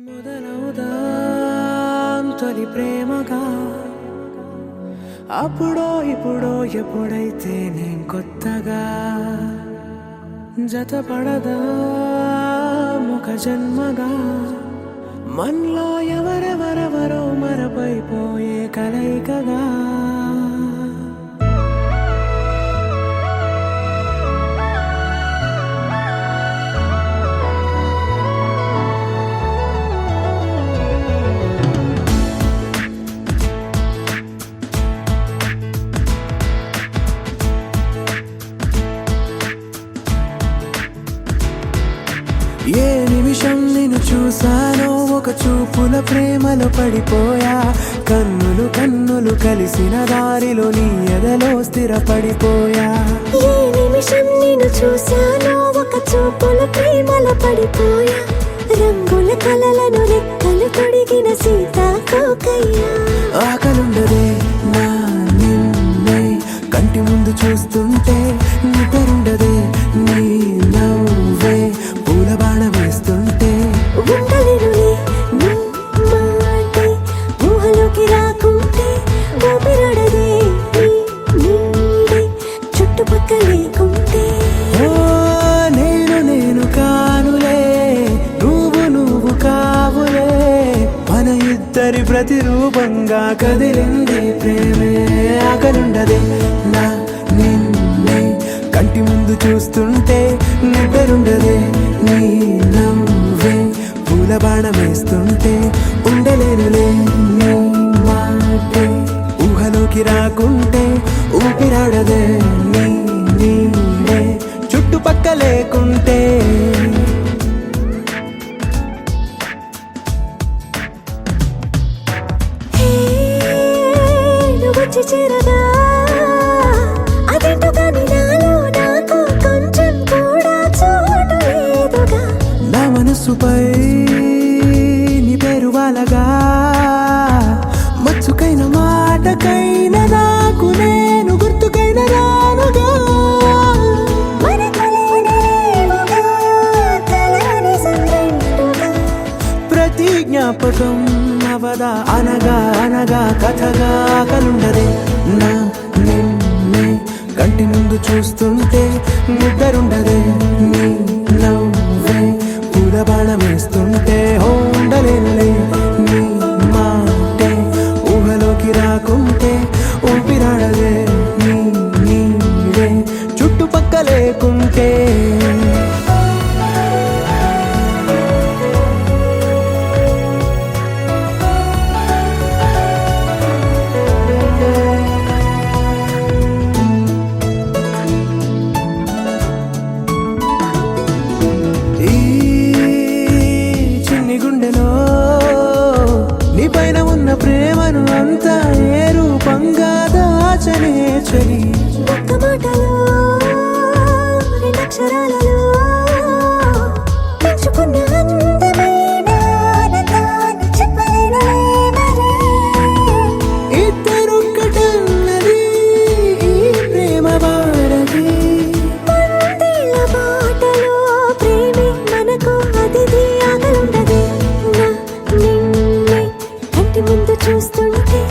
మొదలవుదాం తొలి ప్రేమగా అప్పుడో ఇప్పుడో ఎప్పుడైతే నేను కొత్తగా జతపడదా ఒక జన్మగా మనలో ఎవరెవరెవరో మరపైపోయే కలయికగా ఏ నిమిషం నిన్ను చూసానో ఒక చూపుల ప్రేమలో పడిపోయా కన్నులు కన్నులు కలిసిన దారిలో నీ ఎదలో స్థిరపడిపోయా ఏ నిమిషం నిన్ను చూసానో ఒక చూపుల ప్రేమలో పడిపోయా రంగుల కలలను రెక్కలు తొడిగిన సీతాకోకయ్యా ఆకలుండదే నా నిన్నే కంటి ముందు చూస్తుంటే నిద్రుండదే నీ నవ్వే పూల బాణ వేస్తుంటే ఉండలేనులే నీ మాటే ఊహలోకి రాకుంటే ఊపిరాడదే నీ నీడే చుట్టుపక్కల లేకుంటే ఓ నేను కానులే నువ్వు కావులే మన ఇద్దరి ప్రతిరూపంగా కదిలింది ప్రేమే ఆకలుండదే నా నిన్నే కంటి ముందు చూస్తుంటే నిద్రుండదే నీ నవ్వే పూల బాణ వేస్తుంటే ఉండలేనులే నీ మాటే ఊహలోకి రాకుంటే ఊపిరాడదే నీ నీడే చుట్టుపక్క లేకుంటే హే నువ్వు వచ్చి చేరగా అదేంటో కానీ నాలో నాకు కొంచెం కూడా చోటు లేదుగా నా మనసుపై నీ పేరు వాలగా మచ్చుకైన మాటకైన నాకు నేను గుర్తుకైన రానుగా మనకులేనిలేవుగా కలని సంరెండుగా ప్రతి జ్ఞాపకం అవదా అనగా అనగా కథగా కలుండదే నా నిన్నే కంటి ముందు చూస్తుంటే నిద్రుండదే నీ నవ్వే పూల బాణ వేస్తుంటే ఉండలేనులే నీ మాటే ఊహలోకి రాకుంటే ఊపిరాడదే నీ నీడే చుట్టుపక్క లేకుంటే ఈ చిన్ని గుండెలో నీ పైన ఉన్న ప్రేమను అంతా ఏ రూపంగా దాచనే చలి ఒక్క మాటలో రెండక్షరాలలో పెంచుకున్న అందమైన ఆనందాన్ని చెప్పలేనులే మరి. ఇద్దరొక్కటన్నది ఈ ప్రేమ వారది పందిళ్ళ బాటలో ప్రేమే మనకు అతిథి ఆగలుండదే నా నిన్నే కంటి ముందు చూస్తుంటే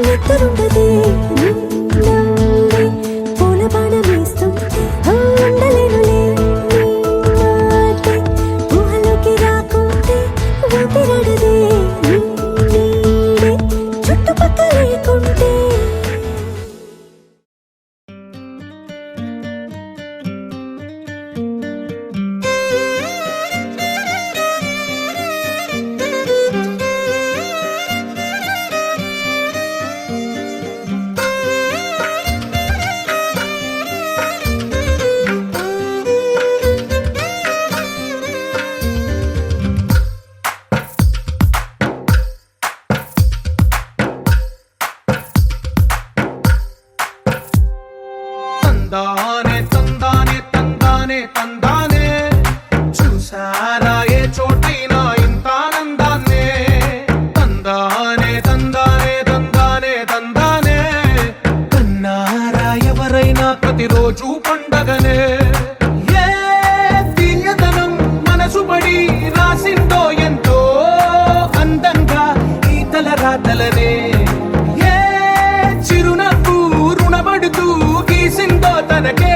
నిద్రుండదే నీ నవ్వే పూల బాణ వేస్తుంటే ఉండలేనులే నీ మాటే ఊహలోకి రాకుంటే ఊపిరాడదే నీ నీడే చుట్టుపక్కల లేకుంటే రాతలనే ఏ చిరునవ్వు రుణపడుతూ గీసిందో తనకే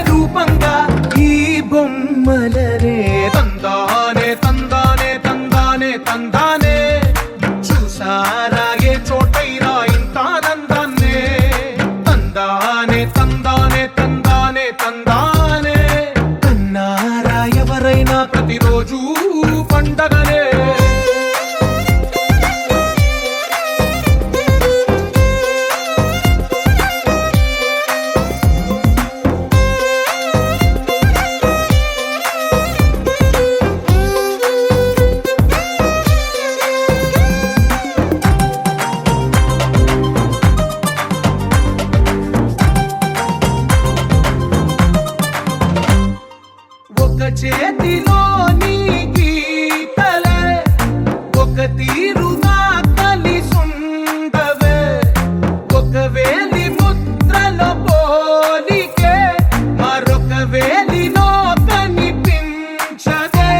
రూపంగా ఈ బొమ్మలనే తందానే తందానే తందానే తందానే చూసారా ఏ చోటైనా ఇంత ఆనందాన్నే తందానే తందానే తందానే తందానే కన్నారా ఎవరైనా ప్రతిరోజు పండగనే ఒక చేతిలో నీ గీతలే ఒక తీరుగా కలిసుండవే ఒక వేలి ముద్రలో పోలికే మరొక వేలిలో కనిపించదే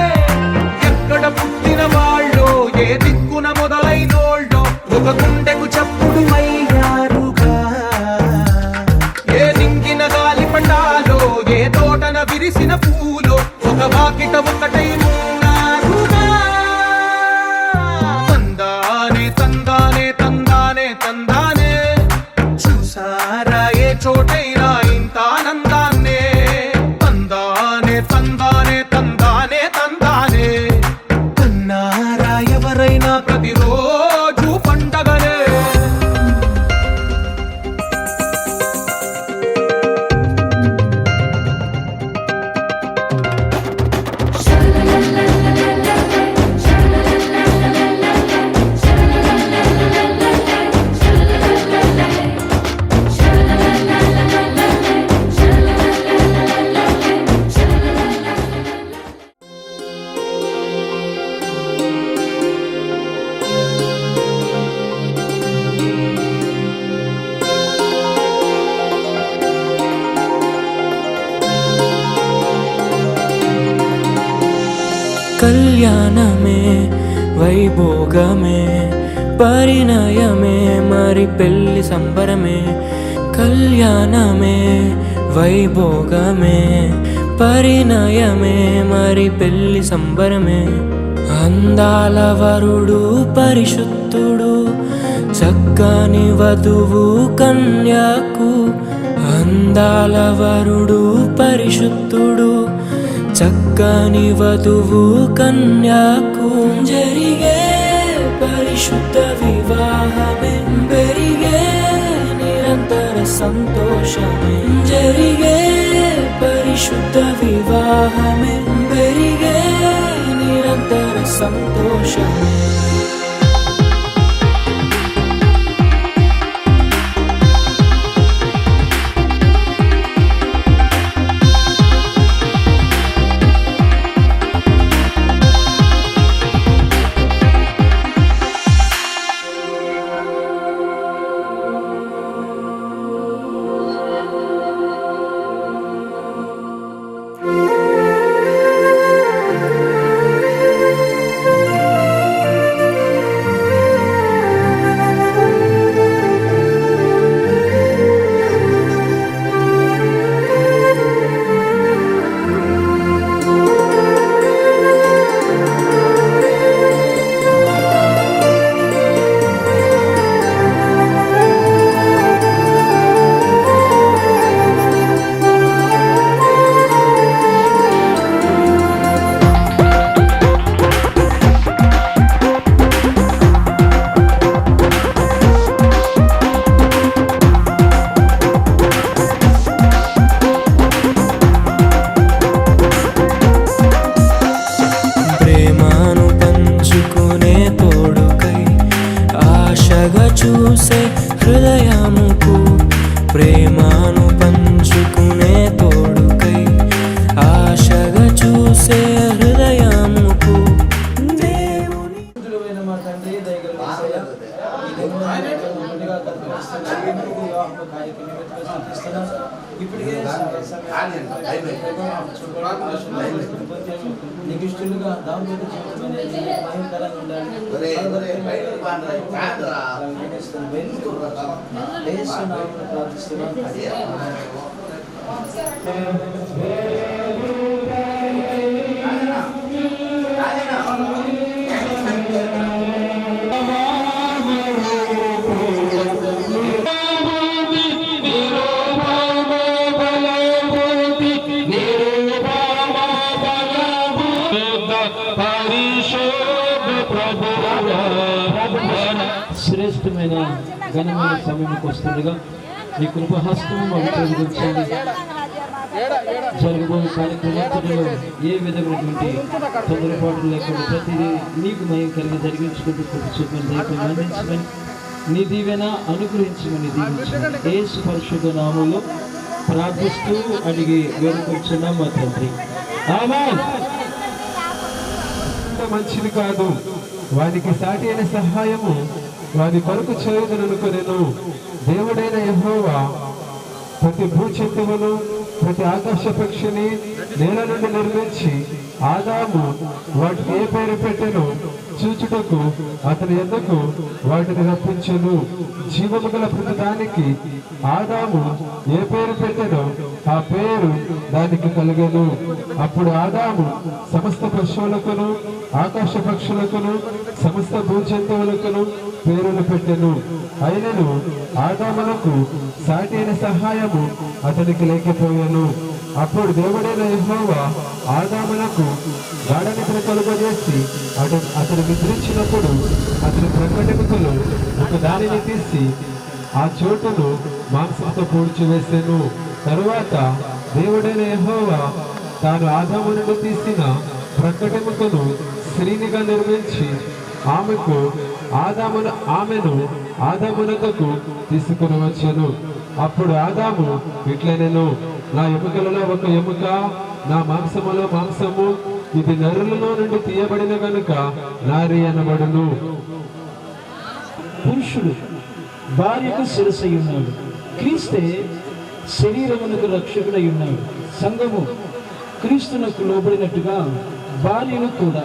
ఎక్కడ పుట్టిన వాళ్ళో ఏ దిక్కున మొదలైనోళ్ళో ఒక గుండెకు చప్పుడు అయ్యారుగా ఏ నింగిన గాలి పటాలో ఏ తోటన విరిసిన పూలో ఒక వాకిట ఒకటై ఉన్నారుగా తందానే తందానే తందానే తందానే చూసారా ఏ చోటైనా ఇంత ఆనందాన్నే తందానే తందానే తందానే తందానే కన్నారా ఎవరైనా ప్రతిరోజు పండగనే కళ్యాణమే వైభోగమే పరిణయమే మరి పెళ్లి సంబరమే కళ్యాణమే వైభోగమే పరిణయమే మరి పెళ్లి సంబరమే అందాల వరుడు పరిశుద్ధుడు చక్కని వధువు కన్యాకు అందాల వరుడు పరిశుద్ధుడు చక్కని వధువు కన్యాకు జరిగే పరిశుద్ధ వివాహమే పెరిగే నిరంతర సంతోషమే జరిగే పరిశుద్ధ వివాహమే పెరిగే నిరంతర సంతోషమే చూసే హృదయముకు ప్రేమను పంచుకునే తోడుకై ఆశగా చూసే హృదయముకు దేవుని మా తండ్రి నిగిష్టులుగా దాంపత్య జీవితం అనేది భయంకరంగా ఉండాలి. శ్రేష్టమైన ఘనమైన సమయంకి వస్తుండగా మీ కృపహస్తము ఉపయోగించండి. జరగబోయే కార్యక్రమంలో ఏ విధమైనటువంటి తొందరపాటు లేకుండా ప్రతిదీ నీకు మయం కలిగి జరిగించుకుంటూ చూపని అందించమని నీ దీవెన అనుగ్రహించమని దీవించమని యేసు పరిశుద్ధ నామములో ప్రార్థిస్తూ అడిగి వేడుకొచ్చున్నాం మా తండ్రి. ఆమేన్. మంచిది కాదు, వానికి సాటి అయిన సహాయము వాని కొరకు చేయదననుకొనెను. దేవుడైన యెహోవా ప్రతి భూజంతువును ప్రతి ఆకాశ పక్షిని నేల నుండి నిర్మించి ఆదాము వాటికి ఏ పేరు పెట్టెను చూచుటకు అతని యొద్దకు వాటిని రప్పించెను. జీవము గల ప్రతి దానికి ఆదాము ఏ పేరు పెట్టెనో ఆ పేరు దానికి కలిగెను. అప్పుడు ఆదాము సమస్త పశువులకును ఆకాశ పక్షులకును సమస్త భూజంతువులకును పేరులు పెట్టెను. అయినను ఆదామునకు సాటి అయిన సహాయము అతనికి లేకపోయాను. అప్పుడు దేవుడైన యెహోవా ఆదామునకు గాఢ నిద్ర కలుగజేసి అతను నిద్రించినప్పుడు అతని ప్రకటనకులు ఒక దానిని తీసి ఆ చోటును మాంసంతో పూడ్చివేసెను. తరువాత దేవుడైన యెహోవా తాను ఆదాము నుండి తీసిన ప్రకటనకును స్త్రీనిగా నిర్మించి ఆమెను ఆదామునకు తీసుకుని వచ్చెను. అప్పుడు ఆదాము ఇట్లనెను, నా ఎముకలలో ఒక ఎముక, నా మాంసములో మాంసము, ఇది నరులలో నుండి తీయబడిన గనుక నారి అనబడును. పురుషుడు భార్యకు శిరస్సై ఉన్నాడు, క్రీస్తే శరీరమునకు రక్షకుడై ఉన్నాడు. సంఘము క్రీస్తునకు లోబడినట్టుగా భార్యను కూడా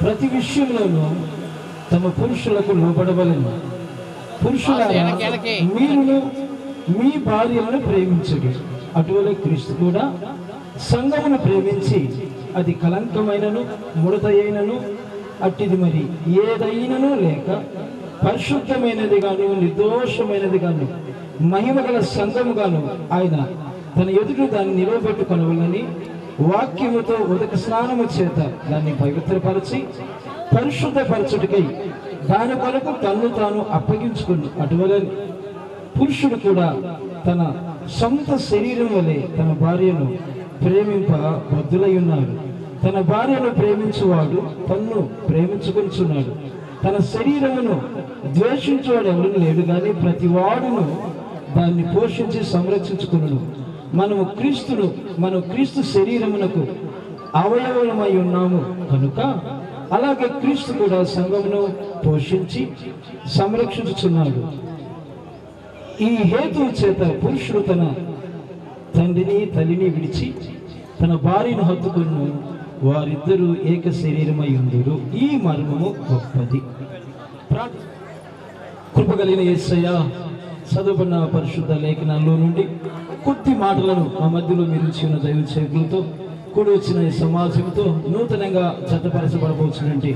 ప్రతి విషయంలోనూ తమ పురుషులకు లోబడవలెను. పురుషులారా, మీరును మీ భార్యలను ప్రేమించుడి. అటువలే క్రీస్తు కూడా సంఘమును ప్రేమించి అది కలంకమైనను ముడతయైనను అట్టిది మరి ఏదైనను లేక పరిశుద్ధమైనది గాను నిర్దోషమైనది గాను మహిమగల సంఘముగాను ఆయన తన ఎదుట దాన్ని నిలవబెట్టుకొనవలని వాక్యముతో ఉదక స్నానము చేత దాన్ని పవిత్రపరచి పరిశుద్ధపరచుటకై దాని కొరకు తన్ను తాను అప్పగించుకుని అటువలే పురుషుడు కూడా తన సొంత శరీరం వలె తన భార్యను ప్రేమింప బద్ధులై ఉన్నాడు. తన భార్యను ప్రేమించువాడు తన్ను ప్రేమించుకొనిచున్నాడు. తన శరీరమును ద్వేషించువాడు ఎవరు లేడు కానీ ప్రతి వాడును దాన్ని పోషించి సంరక్షించుకును. మనం క్రీస్తు శరీరమునకు అవయవమై ఉన్నాము కనుక అలాగే క్రీస్తు కూడా సంఘమును పోషించి సంరక్షించుచున్నాడు. ఈ హేతువు చేత పురుషుడు తన తండ్రిని తల్లిని విడిచి తన భార్యను హత్తుకును, వారిద్దరూ ఏక శరీరమై ఉందురు. ఈ మర్మము గొప్పది. కృపగలిగిన యేసయ్య, చదువుకున్న పరిశుద్ధ లేఖనాల్లో నుండి కొద్ది మాటలను మా మధ్యలో మీరు ఇచ్చిన దైవ చేతులతో కూడి వచ్చిన ఈ సమాజంతో నూతనంగా చట్టపరచబడవలసినటువంటి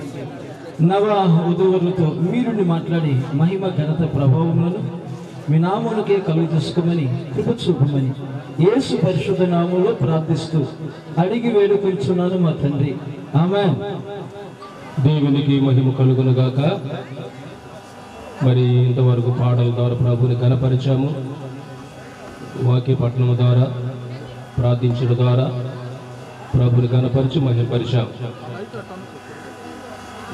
నవ ఉదవులతో మీరుని మాట్లాడి మహిమ ఘనత ప్రభావములను మీ నామమునకే కలుగు చేసుకోమని కృప చూపమని యేసు పరిశుద్ధ నామములో ప్రార్థిస్తూ అడిగి వేడుకొంచున్నాను మా తండ్రి. ఆమేన్. దేవునికి మహిమ కలుగునుగాక. మరి ఇంతవరకు పాటల ద్వారా ప్రభుని ఘనపరిచాము. వాక్య పట్టణము ద్వారా ప్రార్థించడం ద్వారా ప్రభుని ఘనపరిచి మహిమపరిచాము.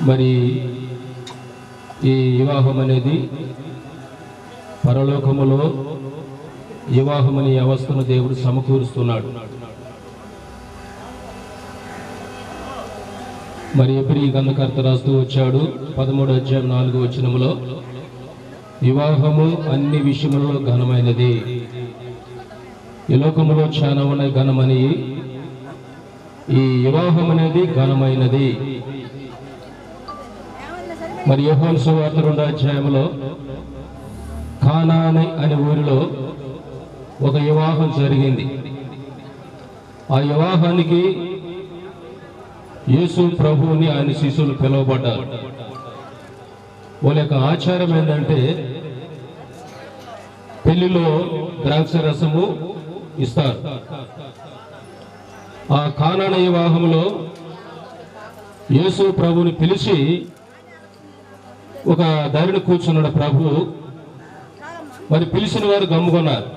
మరి ఈ వివాహం అనేది పరలోకములో వివాహమని వ్యవస్థను దేవుడు సమకూరుస్తున్నాడు. మరి ఎప్పుడు ఈ గంధకర్త రాస్తూ వచ్చాడు 13:4 వివాహము అన్ని విషయములలో ఘనమైనది, ఈ లోకములో చాలా ఉన్నాయి ఘనమని, ఈ వివాహం అనేది ఘనమైనది. మరి యోహాను సువార్త 2వ అధ్యాయంలో కానాని అనే ఊరిలో ఒక వివాహం జరిగింది. ఆ వివాహానికి యేసు ప్రభువుని ఆయన శిష్యులు పిలువబడ్డారు. వాళ్ళ యొక్క ఆచారం ఏంటంటే పెళ్లిలో ద్రాక్ష రసము ఇస్తారు. ఆ కానాన వివాహంలో యేసు ప్రభువుని పిలిచి ఒక దారిని కూర్చున్నాడు ప్రభు. మరి పిలిచిన వారు గమ్ముకున్నారు.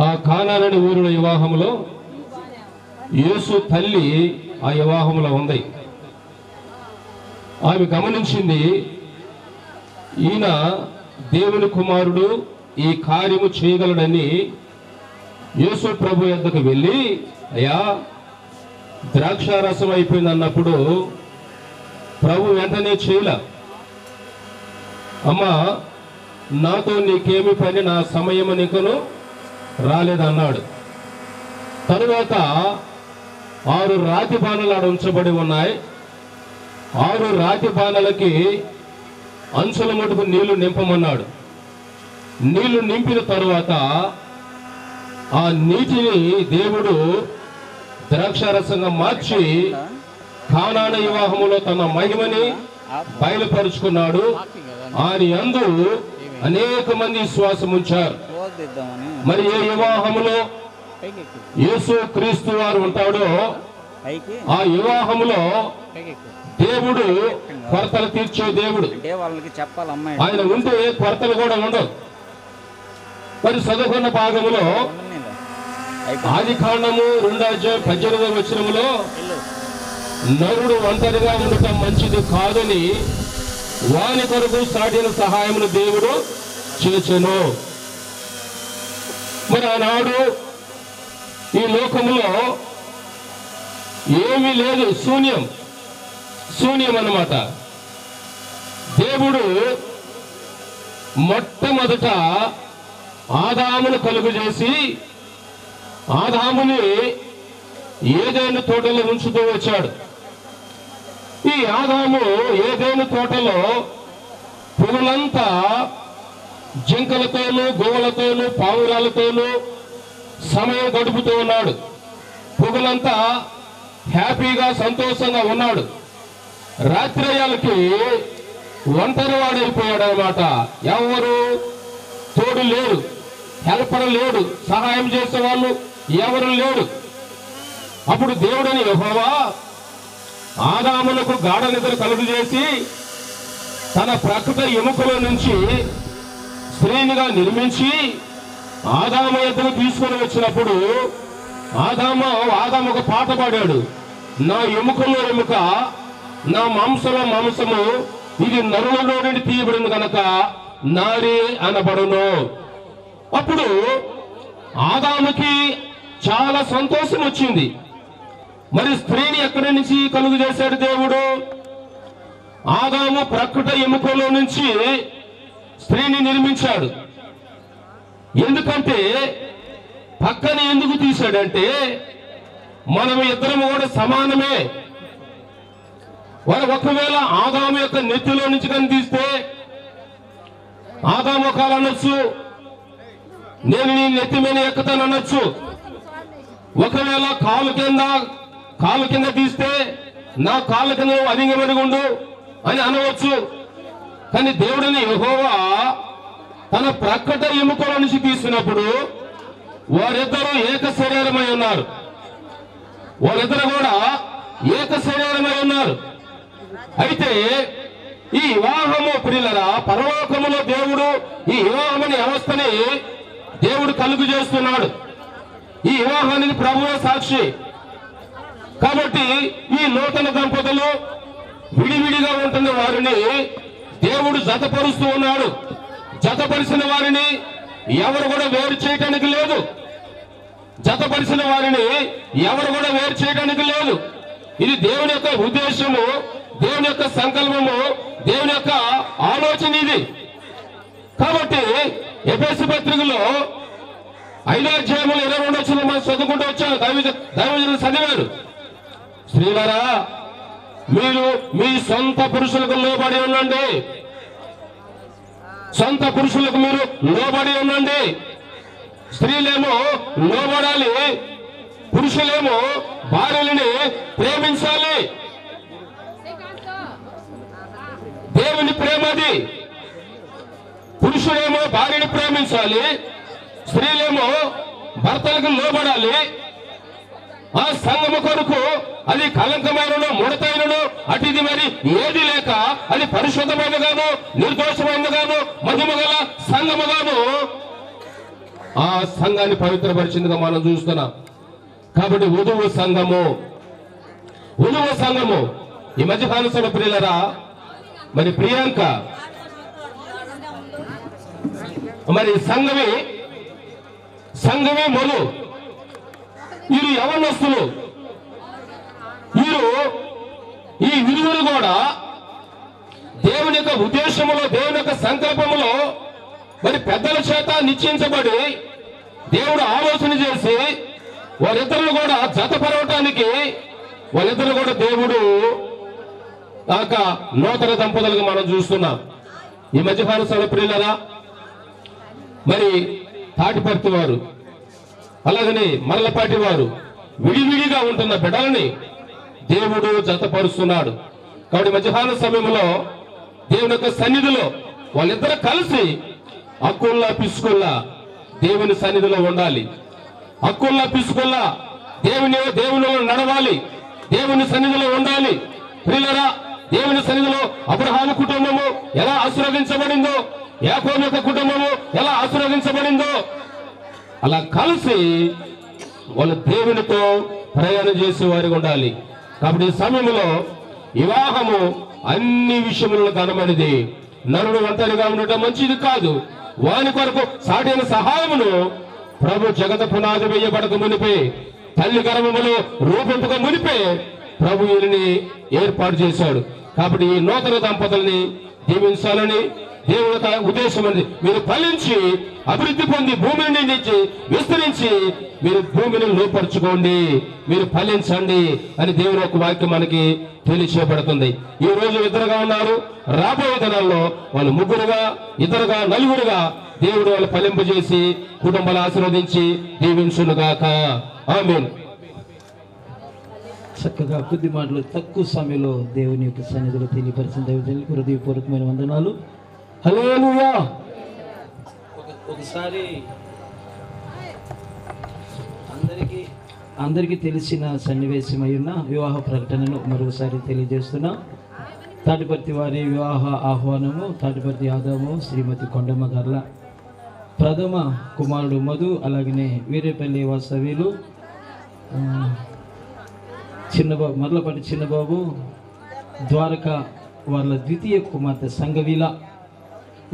ఆ కానానని ఊరిలో వివాహంలో యేసు తల్లి ఆ వివాహంలో ఉంది. ఆమె గమనించింది, ఈయన దేవుని కుమారుడు, ఈ కార్యము చేయగలడని యేసు ప్రభు యొద్దకు వెళ్ళి, అయ్యా ద్రాక్షారసం అయిపోయింది అన్నప్పుడు ప్రభు వెంటనే చేయలే. అమ్మా నాతో నీకేమి పని, నా సమయం నీకును రాలేదన్నాడు. తరువాత 6 రాతి బాణలు ఆడ ఉంచబడి ఉన్నాయి. 6 రాతి బాణలకి అంచుల మటుకు నీళ్లు నింపమన్నాడు. నీళ్లు నింపిన తరువాత ఆ నీటిని దేవుడు ద్రాక్షారసంగా మార్చి కానాన వివాహములో తన మహిమని బయలుపరుచుకున్నాడు. ఆయన యందు అనేక మంది విశ్వాసం ఉంచారు. మరి ఏ వివాహములో యేసు క్రీస్తు వారు ఉంటాడో ఆ వివాహములో దేవుడు కొరతలు తీర్చే దేవుడు. ఆయన ఉంటే కొరతలు కూడా ఉండవు. మరి చదువుకున్న భాగములో ఆదికాండము 2వ అధ్యాయం 18వ వచనములో నరుడు ఒంటరిగా ఉండటం మంచిది కాదని వాని కొరకు సాటిన సహాయమును దేవుడు చేచెను. మరి ఆనాడు ఈ లోకములో ఏమీ లేదు, శూన్యం అన్నమాట. దేవుడు మొట్టమొదట ఆదామును కలుగు చేసి ఆదాముని ఏదైనా తోటలో ఉంచుతూ వచ్చాడు. ఈ ఆదాము ఏదైనా తోటలో పురుగులంతా జింకలతోనూ గోవులతోనూ పావురాలతోనూ సమయం గడుపుతూ ఉన్నాడు. పురుగులంతా హ్యాపీగా సంతోషంగా ఉన్నాడు. రాత్రయ్యాలకి ఒంటరి వాడైపోయాడు అన్నమాట. ఎవరు తోడు లేరు, హెల్పర్ లేడు, సహాయం చేసే వాళ్ళు ఎవరు లేడు. అప్పుడు దేవుడని యెహోవా ఆదామునకు గాఢ నిద్ర కలుగు చేసి తన ప్రకృత ఎముకలో నుంచి స్త్రీనిగా నిర్మించి ఆదాము ఎద్దుకు తీసుకొని వచ్చినప్పుడు ఆదాము ఒక పాట పాడాడు. నా ఎముకలో ఎముక, నా మాంసంలో మాంసము, ఇది నరులలో నుండి తీయబడింది కనుక నారి అనబడును. అప్పుడు ఆదాముకి చాలా సంతోషం వచ్చింది. మరి స్త్రీని ఎక్కడి నుంచి కలుగు చేశాడు దేవుడు? ఆదాము ప్రకృత ఎముకలో నుంచి స్త్రీని నిర్మించాడు. ఎందుకంటే పక్కన ఎందుకు తీశాడంటే మనం ఇద్దరం కూడా సమానమే. ఒకవేళ ఆదాము యొక్క నెత్తిలో నుంచి కానీ తీస్తే ఆదాము ఒకవేళ అనొచ్చు, నేను నీ నెత్తి మీద ఎక్కుతాను అనొచ్చు. ఒకవేళ కాలు కింద తీస్తే నా కాళ్ళ కింద అదింగమనిగుండు అని అనవచ్చు. కానీ దేవుడిని యెహోవా తన ప్రకట ఎముకల నుంచి తీసినప్పుడు వారిద్దరూ ఏక శరీరమై ఉన్నారు. వారిద్దరు కూడా ఏక శరీరమై ఉన్నారు. అయితే ఈ వివాహము ప్రియులరా, పరలోకములో దేవుడు ఈ వివాహమని వ్యవస్థని దేవుడు కలుగు చేస్తున్నాడు. ఈ వివాహానికి ప్రభువే సాక్షి. కాబట్టి ఈ నూతన దంపతులు విడివిడిగా ఉంటున్న వారిని దేవుడు జతపరుస్తూ ఉన్నాడు. జతపరిచిన వారిని ఎవరు కూడా వేరు చేయడానికి లేదు. జతపరిచిన వారిని ఎవరు కూడా వేరు చేయడానికి లేదు. ఇది దేవుని యొక్క ఉద్దేశము, దేవుని యొక్క సంకల్పము, దేవుని యొక్క ఆలోచన ఇది. కాబట్టి ఎఫెసీ పత్రికలో 5వ అధ్యాయంలో 22వ వచనం మనం చదువుకుంటూ వచ్చాం. దైవజనులు చదివారు. స్త్రీలారా మీరు మీ సొంత పురుషులకు లోబడి ఉండండి. సొంత పురుషులకు మీరు లోబడి ఉండండి. స్త్రీలేమో లోబడాలి, పురుషులేమో భార్యలని ప్రేమించాలి. దేవుని ప్రేమది. పురుషుడేమో భార్యని ప్రేమించాలి, స్త్రీలేమో భర్తలకు లోబడాలి. ఆ సంఘము కొరకు అది కలంకమైనను ముడతైనను అటుది మరి ఏది లేక అది పరిశుద్ధమైనగాను నిర్దోషమైనగాను మహిమగల సంఘముగాను ఆ సంఘాన్ని పవిత్రపరిచిందిగా మనం చూస్తున్నాం. కాబట్టి వధువు సంఘము ఈ మధ్యకాల సభ ప్రియులరా, మరి ప్రియాంక మరి సంఘమే మొదలు వీరు యవనస్తులు. వీరు ఈ విలువలు కూడా దేవుని యొక్క ఉద్దేశములో, దేవుని యొక్క సంకల్పములో మరి పెద్దల చేత నిశ్చయించబడి దేవుడు ఆలోచన చేసి వారిద్దరు కూడా జతపరవటానికి వాళ్ళిద్దరు కూడా దేవుడు నూతన దంపతులుగా మనం చూస్తున్నాం. ఈ మధ్యకాల సభ ప్రియులరా, మరి తాటిపర్తి వారు అలాగనే మరలపాటి వారు విడివిడిగా ఉంటున్న బిడ్డలని దేవుడు జతపరుస్తున్నాడు. కాబట్టి మధ్యాహ్న సమయంలో దేవుని యొక్క సన్నిధిలో వాళ్ళిద్దరూ కలిసి అక్కుల్లా పిసుకుల్లా దేవుని సన్నిధిలో ఉండాలి. అక్కుల్లా పిసుకుల్లా దేవునిలో నడవాలి, దేవుని సన్నిధిలో ఉండాలి. ప్రియులరా, దేవుని సన్నిధిలో అబ్రహాము కుటుంబము ఎలా ఆశీర్వదించబడిందో, యాకోబు యొక్క కుటుంబము ఎలా ఆశీర్వదించబడిందో అలా కలిసి వాళ్ళు దేవునితో ప్రయాణం చేసే వారిగా ఉండాలి. కాబట్టి ఈ సమయంలో వివాహము అన్ని విషయములలో ఘనమైనది. నరుడు ఒంటరిగా ఉండటం మంచిది కాదు. వాని కొరకు సాటైన సహాయమును ప్రభు జగత పునాది వేయబడక మునిపే, తల్లి గర్భములో రూపింపక మునిపే ప్రభు వీరిని ఏర్పాటు చేశాడు. కాబట్టి ఈ నూతన దంపతుల్ని దీవించాలని దేవుని యొక్క ఉద్దేశం అనేది. మీరు ఫలించి అభివృద్ధి పొంది భూమిని నిండించి విస్తరించి మీరు భూమిని లోపరుచుకోండి, మీరు ఫలించండి అని దేవుని యొక్క వాక్యం మనకి తెలియచేయబడుతుంది. ఈ రోజు ఇద్దరుగా ఉన్నారు, రాబోయే దినాల్లో వాళ్ళు ముగ్గురుగా, ఇద్దరుగా, నలుగురుగా దేవుడు వాళ్ళు ఫలింపజేసి కుటుంబాలు ఆశీర్వదించి దీవించునుగాక. ఆమేన్. చక్కగా కొద్ది మాటలు తక్కువ సమయంలో దేవుని యొక్క సన్నిధిలో తెలియపరిచిన దైవజనులకు హృదయపూర్వకమైన వందనాలు. హల్లెలూయా. ఒకసారి అందరికీ తెలిసిన సన్నివేశమై ఉన్న వివాహ ప్రకటనను మరొకసారి తెలియజేస్తున్నా. తాటిపర్తి వారి వివాహ ఆహ్వానము, తాటిపర్తి ఆదాము శ్రీమతి కొండమ్మ గార్ల ప్రథమ కుమారుడు మధు, అలాగనే వీరేపల్లి వాస్తవ్యులు చిన్నబాబు, మర్లపాటి చిన్నబాబు, ద్వారక వాళ్ళ ద్వితీయ కుమార్తె సంగవీల.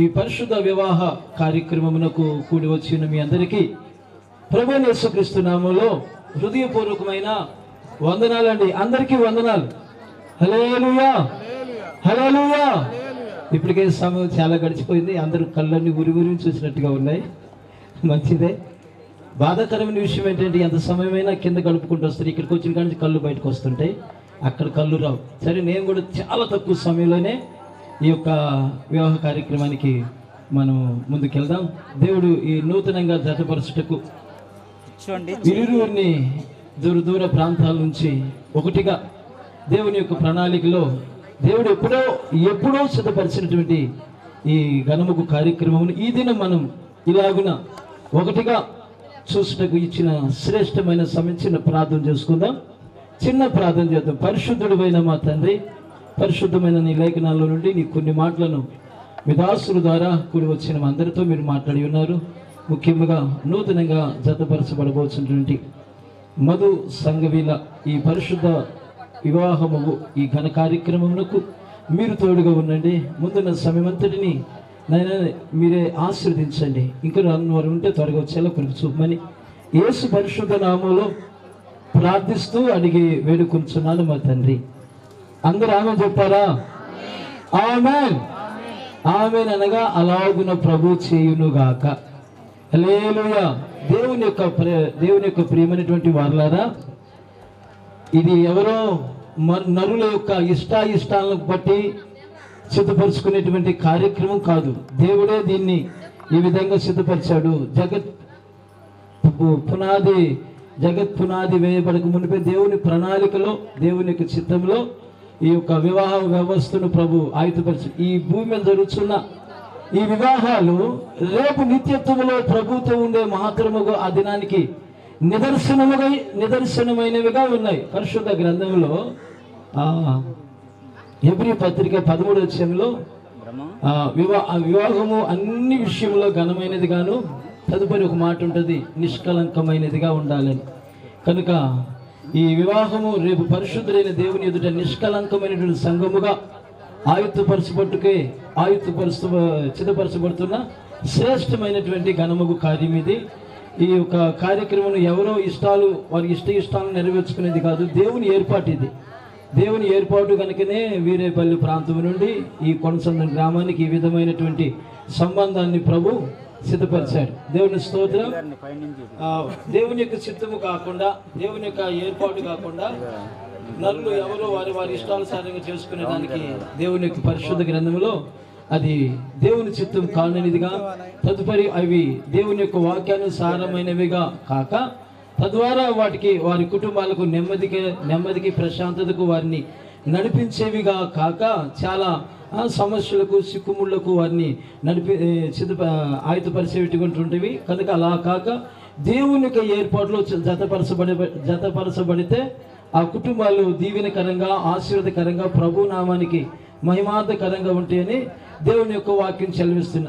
ఈ పరిశుద్ధ వివాహ కార్యక్రమమునకు కూడి వచ్చిన మీ అందరికీ ప్రభువైన యేసుక్రీస్తు నామములో హృదయపూర్వకమైన వందనాలండి. అందరికీ వందనాలు. హల్లెలూయా, హల్లెలూయా. ఇప్పటికే సమయం చాలా గడిచిపోయింది. అందరూ కళ్ళన్నీ ఉరి చూసినట్టుగా ఉన్నాయి. మంచిదే. బాధాకరమైన విషయం ఏంటంటే ఎంత సమయమైనా కింద గడుపుకుంటూ వస్తారు, ఇక్కడికి వచ్చిన కానీ కళ్ళు బయటకు వస్తుంటాయి, అక్కడ కళ్ళు రావు. సరే, నేను కూడా చాలా తక్కువ సమయంలోనే ఈ యొక్క వివాహ కార్యక్రమానికి మనం ముందుకెళ్దాం. దేవుడు ఈ నూతనంగా జతపరచుటకు ఇరువురిని దూర ప్రాంతాల నుంచి ఒకటిగా దేవుని యొక్క ప్రణాళికలో దేవుడు ఎప్పుడో సిద్ధపరిచినటువంటి ఈ ఘనముకు కార్యక్రమమును ఈ దినం మనం ఇలాగున ఒకటిగా చూసుటకు ఇచ్చిన శ్రేష్టమైన సమయం. చిన్న ప్రార్థన చేసుకుందాం. చిన్న ప్రార్థన చేద్దాం. పరిశుద్ధుడైన మా తండ్రి, పరిశుద్ధమైన నీ లేఖనాల్లో నుండి నీ కొన్ని మాటలను మీ దాసుల ద్వారా కూడి వచ్చిన అందరితో మీరు మాట్లాడి ఉన్నారు. ముఖ్యంగా నూతనంగా జతపరచబడబోతున్నటువంటి మధు సంగవీల ఈ పరిశుద్ధ వివాహము ఈ ఘన కార్యక్రమమునకు మీరు తోడుగా ఉండండి. ముందున్న సమయం అంతటిని నైనా మీరే ఆశీర్వదించండి. ఇంకా వారు ఉంటే త్వరగా వచ్చేలా కృప చూపమని యేసు పరిశుద్ధ నామములో ప్రార్థిస్తూ అడిగి వేడుకొంచున్నాను మా తండ్రి. అందరూ ఆమె చెప్పారా? ఆమేన్, ఆమేన్ అనగా అలాగున ప్రభు చేయునుగాక. హల్లెలూయా. దేవుని యొక్క ప్రియమైనటువంటి వారలారా, ఇది ఎవరో నరుల యొక్క ఇష్టాయిష్టాలను బట్టి సిద్ధపరుచుకునేటువంటి కార్యక్రమం కాదు. దేవుడే దీన్ని ఈ విధంగా సిద్ధపరిచాడు. జగత్ పునాది వేయబడక మునిపే దేవుని ప్రణాళికలో, దేవుని యొక్క చిత్తంలో ఈ యొక్క వివాహ వ్యవస్థను ప్రభు ఆయుధపరిచి ఈ భూమి మీద జరుగుతున్న ఈ వివాహాలు రేపు నిత్యత్వంలో ప్రభుత్వం ఉండే మహత్తరముగా ఆ దినానికి నిదర్శనమైనవిగా ఉన్నాయి. పరిశుద్ధ గ్రంథంలో హెబ్రీ పత్రిక 13వ అధ్యాయంలో వివాహము అన్ని విషయంలో ఘనమైనది గాను, తదుపరి ఒక మాట ఉంటుంది, నిష్కలంకమైనదిగా ఉండాలని. కనుక ఈ వివాహము రేపు పరిశుద్ధులైన దేవుని ఎదుట నిష్కలంకమైనటువంటి సంఘముగా చిత్తపరచబడుతున్న శ్రేష్టమైనటువంటి ఘనముగు కార్యం ఇది. ఈ యొక్క కార్యక్రమం ఎవరో వారి ఇష్టాలను నెరవేర్చుకునేది కాదు, దేవుని ఏర్పాటు ఇది. దేవుని ఏర్పాటు కనుకనే వీరేపల్లి ప్రాంతం నుండి ఈ కొనసంద్రం గ్రామానికి ఈ విధమైనటువంటి సంబంధాన్ని ప్రభు సిద్ధపరిచాడు. దేవుని స్తోత్రం. దేవుని యొక్క చిత్తము కాకుండా, దేవుని యొక్క ఏర్పాటు కాకుండా నరులు ఎవరో వారి ఇష్టానుసారంగా చేసుకునే దానికి దేవుని యొక్క పరిశుద్ధ గ్రంథంలో అది దేవుని చిత్తం కాననిదిగా, తదుపరి అవి దేవుని యొక్క వాక్యానుసారమైనవిగా కాక తద్వారా వారి కుటుంబాలకు నెమ్మదికి ప్రశాంతతకు వారిని నడిపించేవిగా కాక చాలా సమస్యలకు సిక్కుముళ్లకు వారిని ఆయుధపరిచేటువంటివి. కనుక అలా కాక దేవుని యొక్క ఏర్పాటులో జతపరచబడితే ఆ కుటుంబాలు దీవెనకరంగా, ఆశీర్వాదకరంగా, ప్రభు నామానికి మహిమార్థకరంగా ఉంటాయని దేవుని యొక్క వాక్యం చెలవిస్తుంది.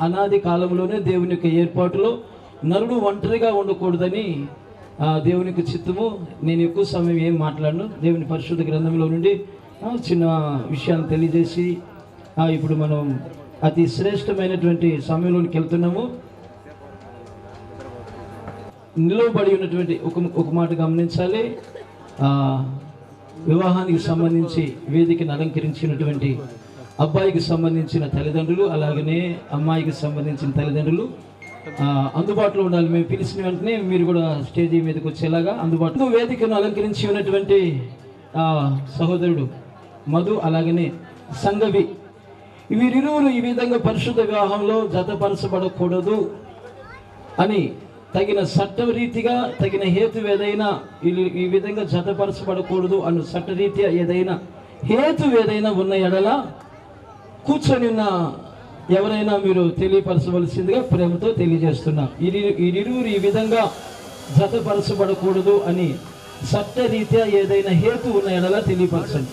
అనాది కాలంలోనే దేవుని యొక్క ఏర్పాటులో నరుడు ఒంటరిగా ఉండకూడదని దేవుని యొక్క చిత్తము. నేను ఎక్కువ సమయం ఏం మాట్లాడను. దేవుని పరిశుద్ధ గ్రంథంలో నుండి చిన్న విషయాన్ని తెలియజేసి ఇప్పుడు మనం అతి శ్రేష్టమైనటువంటి సమయంలోనికి వెళ్తున్నాము. నిలవబడి ఉన్నటువంటి ఒక మాట గమనించాలి. వివాహానికి సంబంధించి వేదికను అలంకరించినటువంటి అబ్బాయికి సంబంధించిన తల్లిదండ్రులు, అలాగనే అమ్మాయికి సంబంధించిన తల్లిదండ్రులు అందుబాటులో ఉండాలి. మేము పిలిచిన వెంటనే మీరు కూడా స్టేజీ మీదకి వచ్చేలాగా అందుబాటులో. వేదికను అలంకరించి ఉన్నటువంటి సహోదరుడు మధు, అలాగనే సంగవి, వీరిరువురు ఈ విధంగా పరిశుద్ధ వివాహంలో జతపరచబడకూడదు అని తగిన చట్టరీతిగా, తగిన హేతు ఏదైనా ఈ విధంగా జతపరచబడకూడదు అన్న చట్టరీత్యా ఏదైనా హేతు ఏదైనా ఉన్న ఎడల కూర్చొని ఉన్న ఎవరైనా మీరు తెలియపరచవలసిందిగా ప్రేమతో తెలియజేస్తున్నా. ఇరువురు ఈ విధంగా జతపరచబడకూడదు అని చట్టరీత్యా ఏదైనా హేతు ఉన్న ఎడల తెలియపరచండి.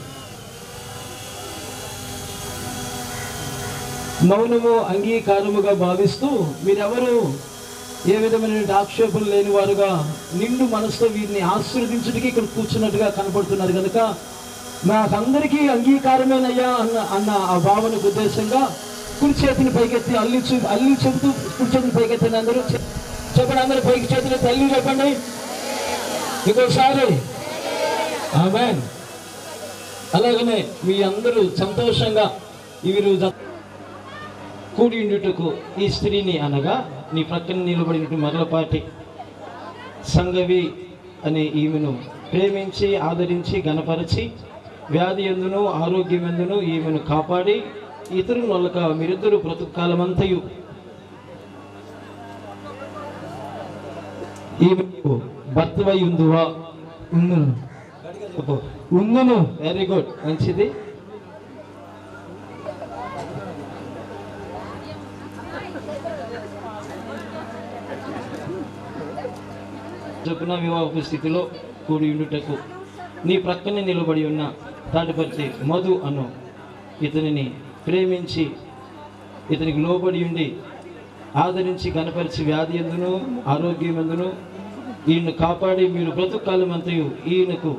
మౌనము అంగీకారముగా భావిస్తూ మీరెవరు ఏ విధమైన ఆక్షేపణలు లేని వారుగా నిండు మనసుతో వీరిని ఆశీర్వదించడానికి ఇక్కడ కూర్చున్నట్టుగా కనపడుతున్నారు. కనుక నాకందరికీ అంగీకారమేనయ్యా అన్న ఆ భావనకు ఉద్దేశంగా కుడి చేతిని పైకెత్తి అల్లి చెబుతూ కుడి చేతిని పైకెత్తిన అందరూ చెప్పండి. అందరూ పైకి చేతులు తల్లి చెప్పండి. ఇంకోసారి ఆమేన్. అలాగనే మీ అందరూ సంతోషంగా వీరు కూడి ఉండుటకు ఈ స్త్రీని, అనగా నీ ప్రక్కన నిలబడినట్టు మరలపాటి సంగవి అనే ఈమెను ప్రేమించి, ఆదరించి, గణపరిచి, వ్యాధి ఎందును ఆరోగ్యం ఎందును ఈమెను కాపాడి ఇతరులు నొల్లక మీరిద్దరూ బ్రతుకు కాలమంతయు ఈమెకు భర్తవై ఉందువా? ఉందును. వెరీ గుడ్, మంచిది. చొప్పున వివాహ స్థితిలో కూడి ఉండుటకు నీ ప్రక్కనే నిలబడి ఉన్న తాటిపర్తి మధు అను ఇతనిని ప్రేమించి, ఇతనికి లోబడి ఉండి, ఆదరించి, గణపరిచి, వ్యాధి ఎందును ఆరోగ్యం ఎందును ఈయన కాపాడి మీరు బ్రతుకాలం అంతయు ఈయనకు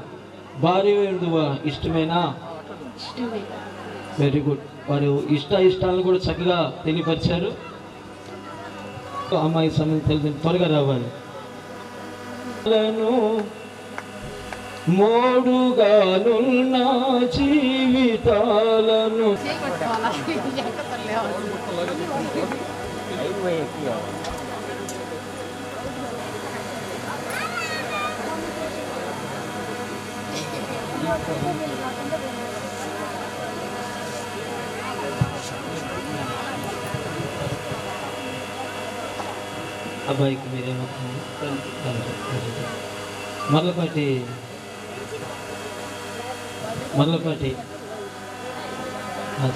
భార్య ఎందువా? ఇష్టమేనా? Very good. వారు ఇష్టాలను కూడా చక్కగా తెలియపరిచారు. అమ్మాయి సంబంధించి త్వరగా రావాలి. మోడుగానున్న జీవితాలను అబ్బాయికి మీరేమవుతుంది మర్లపాటి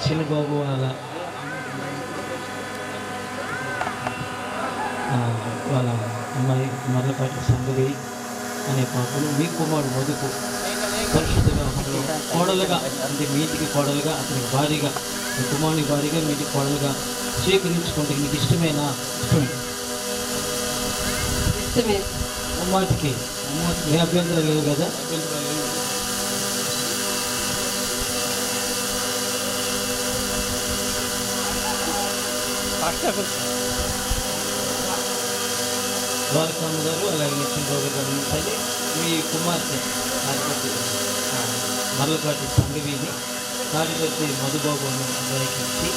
చిన్న బాబు వాళ్ళ అమ్మాయి మర్లపాటి సంగవి అనే పాపను మీ కుమారుడు మధుకు పరిశుద్ధంగా కోడలుగా అంటే మీ ఇంటికి కోడలుగా అతనికి భారీగా మీ కుమారుని భారీగా మీ ఇంటికి కోడలుగా స్వీకరించుకుంటే మీకు ఇష్టమేనా? ఇష్టమే. అమ్మాటికి ఏ అభ్యంతరం లేవు కదా? ద్వారకామ్మ గారు అలాగే నిత్యం గౌరవ గమనించాలి. మీ కుమార్తె మర్లపాటి సంగవిని తాడిపత్రి మధుబాబు అబ్బాయికి ఇచ్చి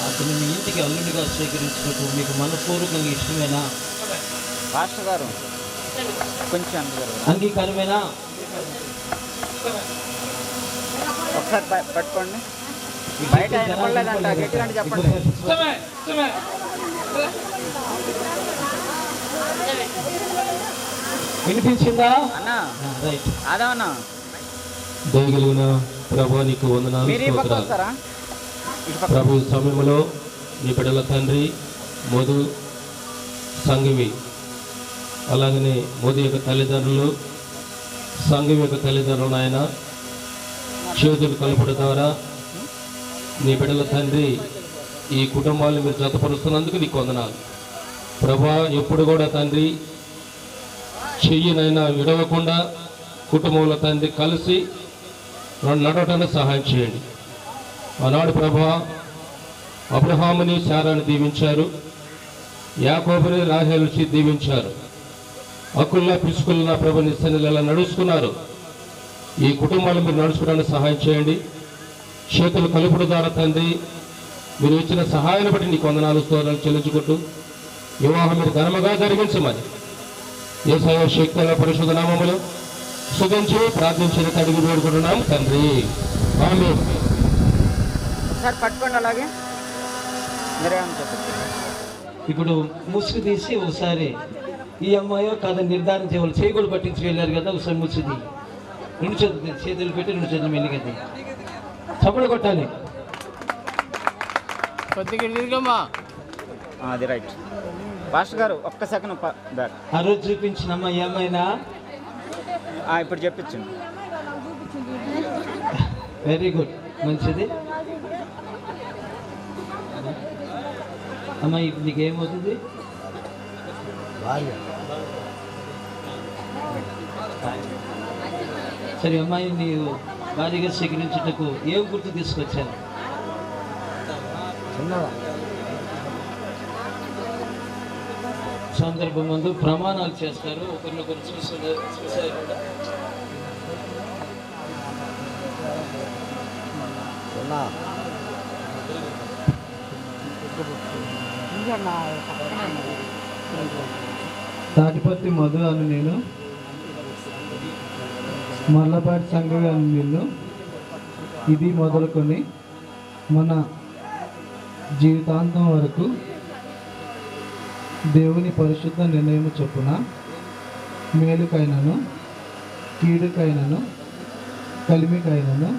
అతను మీ ఇంటికి అల్లుడిగా స్వీకరించినట్టు మీకు మనపూర్వకంగా ఇష్టమేనా? పాస్టర్ గారు కొంచెం అంగీకారమేనా? ఒకసారి పట్టుకోండి. బయట వినపడలేదంట, గట్టిగా చెప్పండి. వినిపించిందా అన్నా? రైట్. అదా అన్నా, దయగలిగిన ప్రభు నీకు వందనాలు, మీరు ఈ పక్క స్తోత్రాలు. వస్తారా? ఇటు పక్క. ప్రభు ఈ సమయంలో నీ బిడ్డల తండ్రి మధు సంఘవి అలాగనే మధు యొక్క తల్లిదండ్రులు సంఘవి యొక్క తల్లిదండ్రులు ఆయన చేతులు కలుపుట ద్వారా నీ బిడ్డల తండ్రి ఈ కుటుంబాలను మీరు జతపరుస్తున్నందుకు నీకు వందనాలు ప్రభా. ఎప్పుడు కూడా తండ్రి చెయ్యినైనా విడవకుండా కుటుంబంలో తండ్రి కలిసి నడవటానికి సహాయం చేయండి. ఆనాడు ప్రభా అబ్రహాముని శారాన్ని దీవించారు, యాకోబుని రాహేలుచి దీవించారు, అకుల్లా పిసుకుల్లా ప్రభు నిస్సన్నిలు ఎలా నడుచుకున్నారు. ఈ కుటుంబాలు మీరు నడుచుకోవడానికి సహాయం చేయండి. చేతులు కలుపుడు ద్వారా తండ్రి మీరు ఇచ్చిన సహాయాన్ని బట్టి నీకు వందనాలు స్తోత్రాలు చెల్లించుకుంటూ వివాహం మీరు ఘనముగా జరిగించమని యేసయ్య శక్తుల పరిశుద్ధ నామములో సుగంచి ప్రార్థించిన తడిగి వేడుకుంటున్నాం తండ్రి, ఆమేన్. ఒకసారి పట్టుకోండి, అలాగే మీరేమని చెప్పండి. ఇప్పుడు ముసుగు తీసి ఒకసారి ఈ అమ్మాయో కాదని నిర్ధారించే వాళ్ళు చేయకూడదు పట్టించి వెళ్ళారు కదా. ఒకసారి ముసుగు రెండు చేతులు పెట్టి రెండు చేతులు మెల్లిగది చప్పుడు కొట్టాలి. అది రైట్. పాస్టర్ గారు ఒక్క సెకండ్ బ్యాక్. ఆ రోజు చూపించిన అమ్మాయి ఏమైనా ఇప్పుడు చెప్పించండి. వెరీ గుడ్, మంచిది అమ్మాయి. ఇప్పుడు నీకు ఏమవుతుంది? సరే అమ్మాయి, నీవు భారీగా స్వీకరించుటకు ఏం గుర్తు తీసుకొచ్చాను? సందర్భం ముందు ప్రమాణాలు చేస్తారు, ఒకరినొకరు చూసారు కూడా. తాటిపత్రి మధు అని నేను, మర్లపాటి సంఘవి అని నిన్ను, ఇది మొదలుకొని మన జీవితాంతం వరకు దేవుని పరిశుద్ధ నిర్ణయం చొప్పున మేలుకైనను కీడుకైనను కలిమికైనను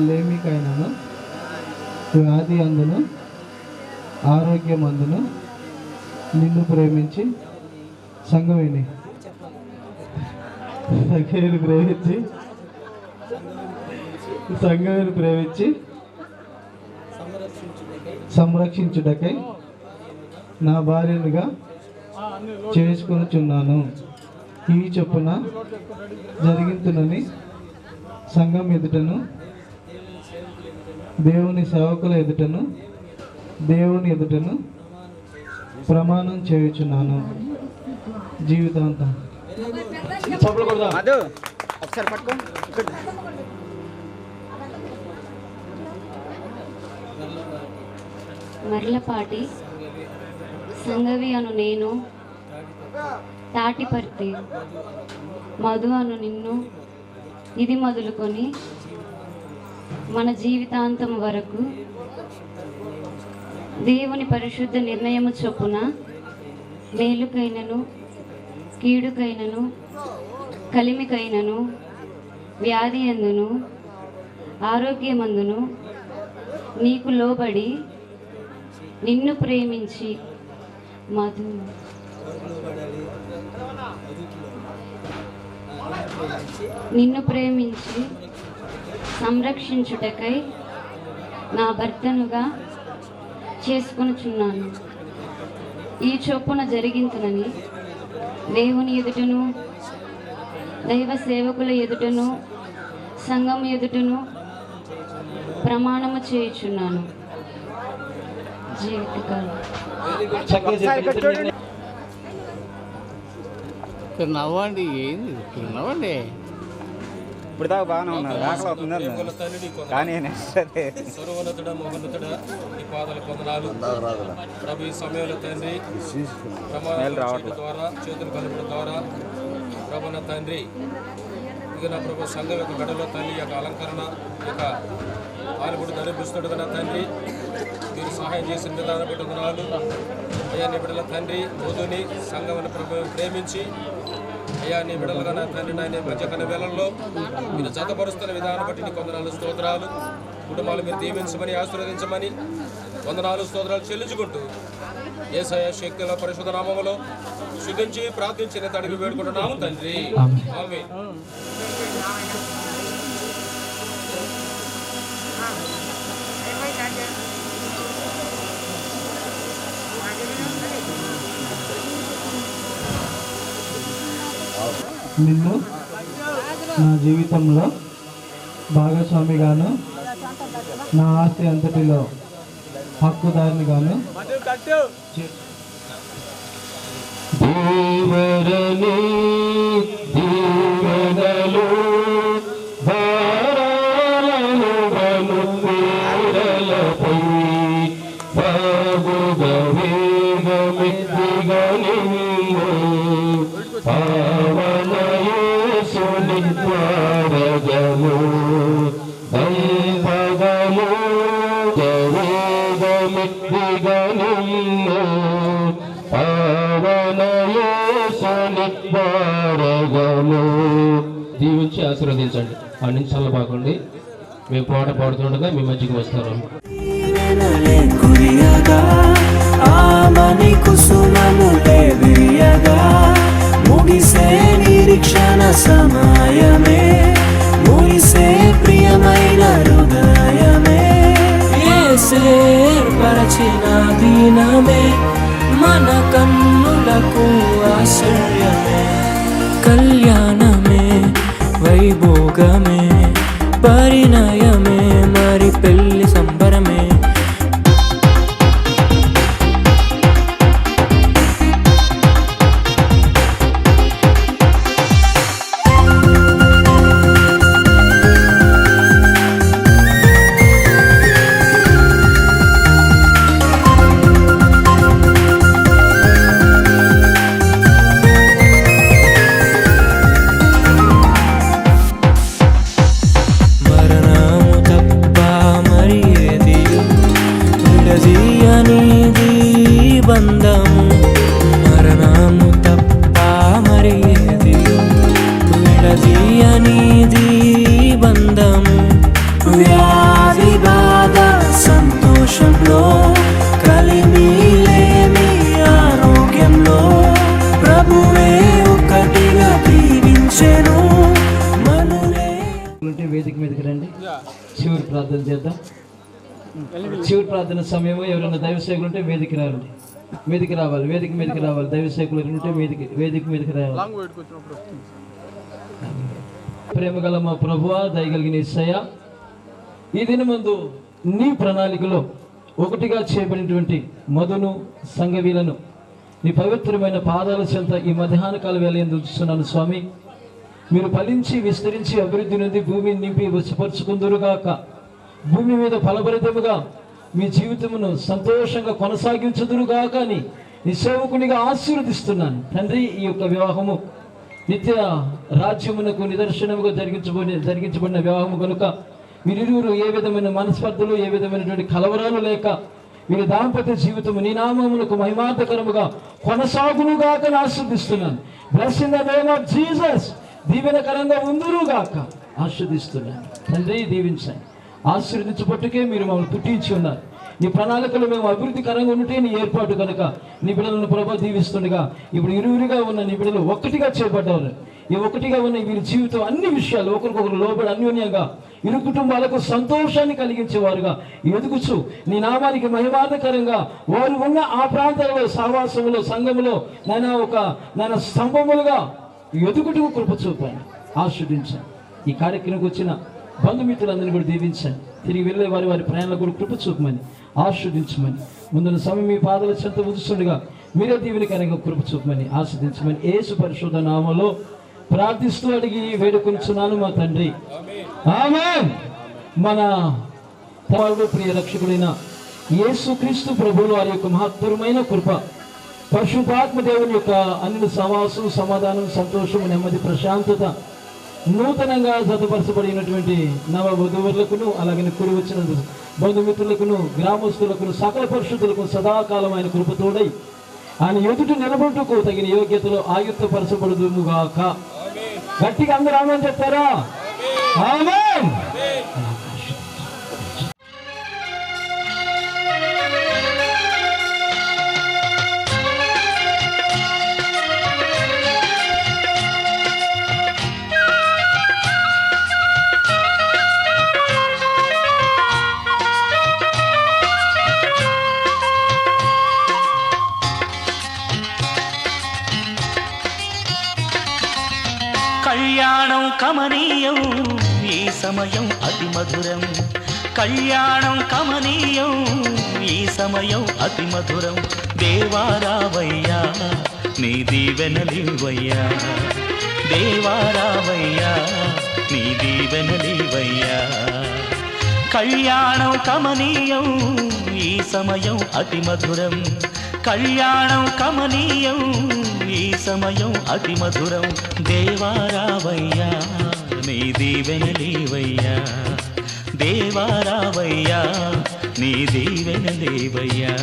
లేమికైనను వ్యాధి అందును ఆరోగ్యమందును నిన్ను ప్రేమించి సంఘవిని ప్రేమించి సంరక్షించుటకై నా భార్యనుగా చేసుకొనుచున్నాను. ఈ చొప్పున జరిగింతునని సంఘం ఎదుటను దేవుని సేవకుల ఎదుటను దేవుని ఎదుటను ప్రమాణం చేయుచున్నాను జీవితాంతం. మధు ఒకసారి పట్టుకో. మర్లపాటి సంగవి అను నేను, తాటిపర్తి మధు అను నిన్ను, ఇది మొదలుకొని మన జీవితాంతం వరకు దేవుని పరిశుద్ధ నిర్ణయము చొప్పున మేలుకైనను కీడుకైనను కలిమికైనను వ్యాధి అందును ఆరోగ్యమందును నీకు లోబడి నిన్ను ప్రేమించి సంరక్షించుటకై నా భర్తనుగా చేసుకొనుచున్నాను. ఈ చొప్పున జరిగించునని దేవుని ఎదుటను దైవ సేవకుల ఎదుటను సంఘం ఎదుటను ప్రమాణము చేయుచున్నాను. జీవితకాలం నవ్వండి, ఏంది నవ్వండి. ఇప్పుడు దాకా బాగానే ఉన్నారు, ఆకలి అవుతుందని కానీ సర్వోన్నతుడ మహోన్నతుడ ఈ పాదాల కొందనాలు ప్రభు ఈ సమయంలో తండ్రి ద్వారా చేతులు కలుపుల ద్వారా ప్రభు నా తండ్రి ఇక నా ప్రభు సంఘం యొక్క గడలో తల్లి యొక్క అలంకరణ యొక్క ఆలుగుడు ధరిపిస్తుడుగా నా తండ్రి మీరు సహాయం చేసిన విధానం పెట్టుకున్నాను. అయ్యా నీ బిడ్డల తండ్రి వధుని సంఘం ప్రభు ప్రేమించి అయ్యా నీ బిడ్డలుగా నా తండ్రి నాయన మధ్యకన్న వేళల్లో మీరు జతపరుస్తున్న విధానం బట్టి నీ కొందనాలు స్తోత్రాలు. కుటుంబాలు మీరు దీవించమని ఆశీర్వదించమని వందనాలు స్తోత్రాలు చెల్లించుకుంటూ యేసయ్య శక్తుల పరిశుద్ధ నామములో శుద్ధించి ప్రార్థించిన తడికి వేడుకుంటున్నాము తండ్రి. ఆమేన్. నిన్ను నా జీవితంలో భాగస్వామిగాను నా ఆస్తి అంతటిలో హక్కుదారునిగాను దేవరని దీవెనలు భారాలను గనుపై బాగుగ వేగమెత్తిగని పావనయేసుని ద్వారగము దైవగము వేగమెత్తిగని పావనయేసుని ద్వారగము. దీవించి ఆశీర్వదించండి. ఆ నుంచి చల్లబాకండి. మేము పాట పాడుతుండగా మీ మధ్యకి వస్తారు. ఆమని కుసుమములే విరియగా ముగిసే నిరీక్షణ సమయమే ముగిసే ప్రియమైన హృదయమే ఏర్పరచిన దినమే మన కన్నులకు ఆశ్చర్యమే కళ్యాణమే వైభోగమే పరిణయమే మరి పెళ్లి సంబరమే మరణము తప్ప మరి ఏది విడదీయనిది బంధము వ్యాధి బాధ సంతోషంలో కలిమిలేమి ఆరోగ్యంలో ప్రభువే ఒకటిగా దీవించెను మనులే. వేదిక మీదకి రండి, చివరి ప్రార్థన చేద్దాం. చివరి ప్రార్థన సమయం ఎవరైనా దైవ సేవకులు ఉంటే వేదిక రావాలి, వేదిక రావాలి, వేదిక మీదకి రావాలి. దైవ సేవకులు ఉంటే వేదిక మీదకి రావాలి. ప్రేమ గల మా ప్రభువా, దయగలిగిన యేసయ్యా, ఈ దినం ముందు నీ ప్రణాళికలో ఒకటిగా చేయబడినటువంటి మధును సంగవీలను నీ పవిత్రమైన పాదాల చెంత ఈ మధ్యాహ్న కాల వేళ చూస్తున్నాను స్వామి. మీరు ఫలించి విస్తరించి అభివృద్ధి నుండి భూమిని నింపి వశపరుచుకుందురుగాక. భూమి మీద ఫలభరితముగా మీ జీవితమును సంతోషంగా కొనసాగించుదురుగాక అని నీ సేవకునిగా ఆశీర్వదిస్తున్నాను తండ్రి. ఈ యొక్క వివాహము నిత్య రాజ్యమునకు నిదర్శనముగా జరిగించబడిన వివాహము కనుక వీరిరువురు ఏ విధమైన మనస్పర్ధలు, ఏ విధమైనటువంటి కలవరాలు లేక వీరి దాంపత్య జీవితము నీ నామమునకు మహిమార్థకరముగా కొనసాగునుగాక ఆస్వాదిస్తున్నాను. Bless in the name of Jesus. దీవెనకరంగా ఉందురుగాక ఆస్వాదిస్తున్నాను. తండ్రి దీవించండి, ఆశీర్వదించబట్టుకే మీరు మమ్మల్ని పుట్టించి ఉన్నారు. నీ ప్రణాళికలు మేము అభివృద్ధికరంగా ఉంటే నీ ఏర్పాటు కనుక నీ బిడ్డలను ప్రభా దీవిస్తుండగా ఇప్పుడు ఇరువురిగా ఉన్న నీ బిడ్డలు ఒక్కటిగా చేపడ్డారు. ఈ ఒకటిగా ఉన్న వీరి జీవితం అన్ని విషయాలు ఒకరికొకరు లోబడి అన్యోన్యంగా ఇరు కుటుంబాలకు సంతోషాన్ని కలిగించేవారుగా ఎదుగుచు నీ నామానికి మహిమార్థకరంగా వారు ఉన్న ఆ ప్రాంతాలలో సహవాసములో సంఘములో నాయన స్తంభములుగా ఎదుగుటకు కృప చూపండి, ఆస్వాదించండి. ఈ కార్యక్రమంకి వచ్చిన బంధుమిత్రులందరినీ కూడా దీవించండి. తిరిగి వెళ్ళే వారి ప్రయాణాలు కూడా కృప చూపమని ఆస్వాదించమని ముందున్న సమయం మీ పాదాల చెంత ఉంచుతుండగా మీరే దీవెనకరంగా కృప చూపమని ఆస్వాదించమని యేసు పరిశుద్ధ నామములో ప్రార్థిస్తూ అడిగి వేడుకొంచున్నాను మా తండ్రి, ఆమేన్. మన ప్రియ రక్షకుడైన యేసుక్రీస్తు ప్రభువుల వారి యొక్క మహత్తరమైన కృప, పరిశుద్ధాత్మ దేవుని యొక్క అన్ని సమాసం, సమాధానం, సంతోషము, నెమ్మది, ప్రశాంతత నూతనంగా జతపరచబడినటువంటి నవ వధువులకును అలాగే కూడి వచ్చిన బంధుమిత్రులకును గ్రామస్తులకును సకల పరిశుద్ధులకు సదాకాలం ఆయన కృపతోడై ఆయన ఎదుట నిలబడుటకు తగిన యోగ్యతలో ఆయుక్తపరచబడుదుగాక. గట్టిగా అందరూ ఆమేన్ చెప్తారా? ఆమేన్. కళ్యాణం కమనీయం ఈ సమయం అతి మధురం, కళ్యాణం కమనీయం ఈ సమయం అతి మధురం. దేవారావయ్యా నీ దీవెనలివయ్యా, దేవారావయ్యా నీ దీవెనలివయ్యా. కళ్యాణం కమనీయం ఈ సమయం అతి మధురం, కళ్యాణం కమనీయం ఈ సమయం అతి మధురం. దేవారావయ్యా నీ దీవెనలివయ్యా, దేవారావయ్యా నీ దీవెనలివయ్యా.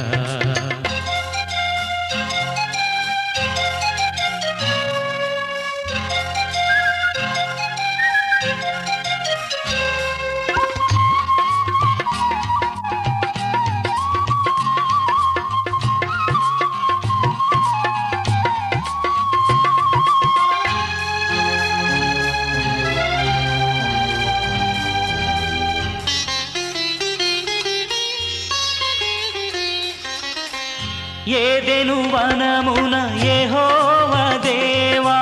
ఏదెను వనమున యెహోవా దేవా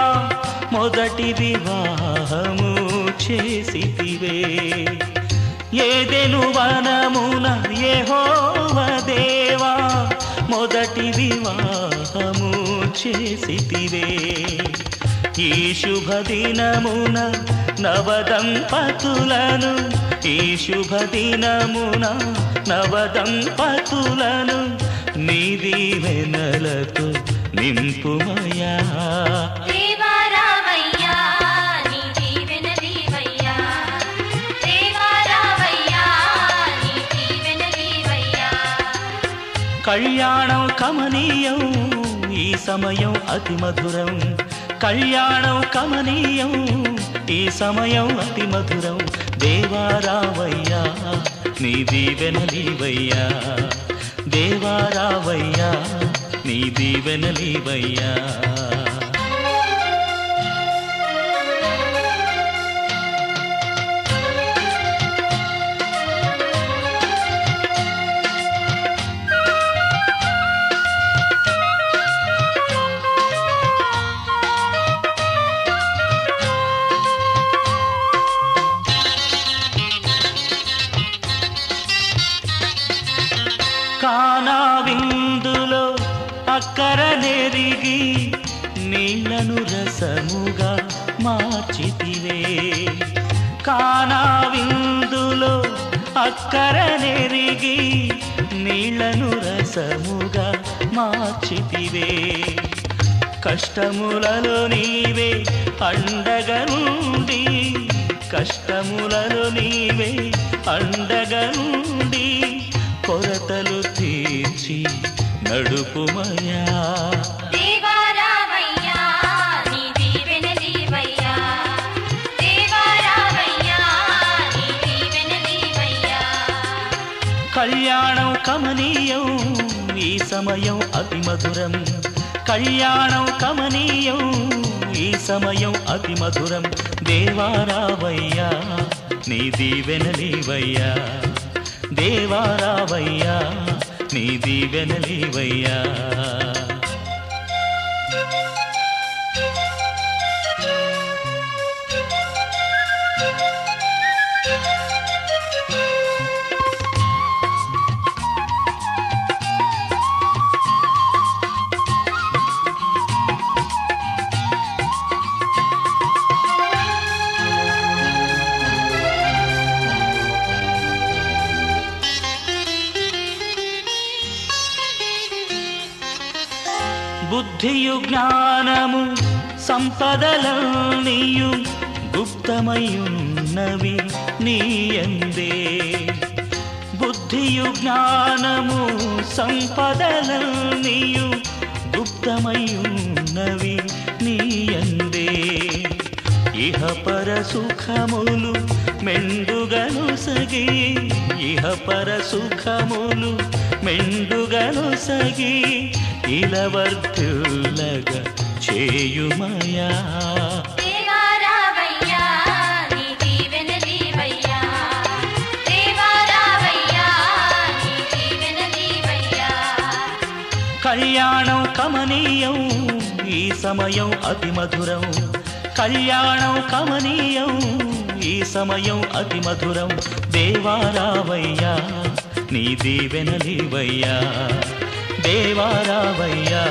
మొదటి వివాహము చేసితివే, ఏదెను వనమున యెహోవా దేవా మొదటి వివాహము చేసితివే. ఈ శుభదినమున నవదంపతులను, ఈ శుభదినమున నవదంపతులను నీ దీవెనలతో నింపుమయా. దేవారావయ్యా నీ దీవెనలివయ్యా, దేవారావయ్యా నీ దీవెనలివయ్యా. కళ్యాణం కమనీయం ఈ సమయం అతి మధురం, కళ్యాణం కమనీయం ఈ సమయం అతి మధురం. దేవారావయ్యా నీ దీవెనలివయ్యా, దేవారావయ్యా నీ దీవెనలివయ్యా. కానా విందులో అక్కర నెరిగి నీళ్లను రసముగా మార్చితివే, కానా విందులో అక్కర నెరిగి నీళ్లను రసముగా మార్చితివే. కష్టములలో నీవే అండగనుండి, కష్టములలో నీవే అండగనుండి, కొరతలు తీర్చి నడుపుమయా. కళ్యాణం కమనీయం ఈ సమయం అతి మధురం, కళ్యాణం కమనీయం ఈ సమయం అతి మధురం. దేవారావయ్యా నీ దీవెనలీవయ్యా, దేవారావయ్యా నీ దీవెనలీవయ్యా. బుద్ధియు జ్ఞానము సంపదలన్నీయు గుప్తమయున్నవి నీయందే, బుద్ధియు జ్ఞానము సంపదలన్నీయు గుప్తమయున్నవి నీయందే. ఇహ పర సుఖములు మెండుగను సగి, ఇహ పర సుఖములు మెండుగను సగి, ఇలవర్తులగ చేయుమయా. కళ్యాణం కమనీయం ఈ సమయం అతి మధురం, కళ్యాణం కమనీయం ఈ సమయం అతి మధురం. దేవారావయ్యా నీ దీవెనలీవయ్యా, దేవారావయ్యా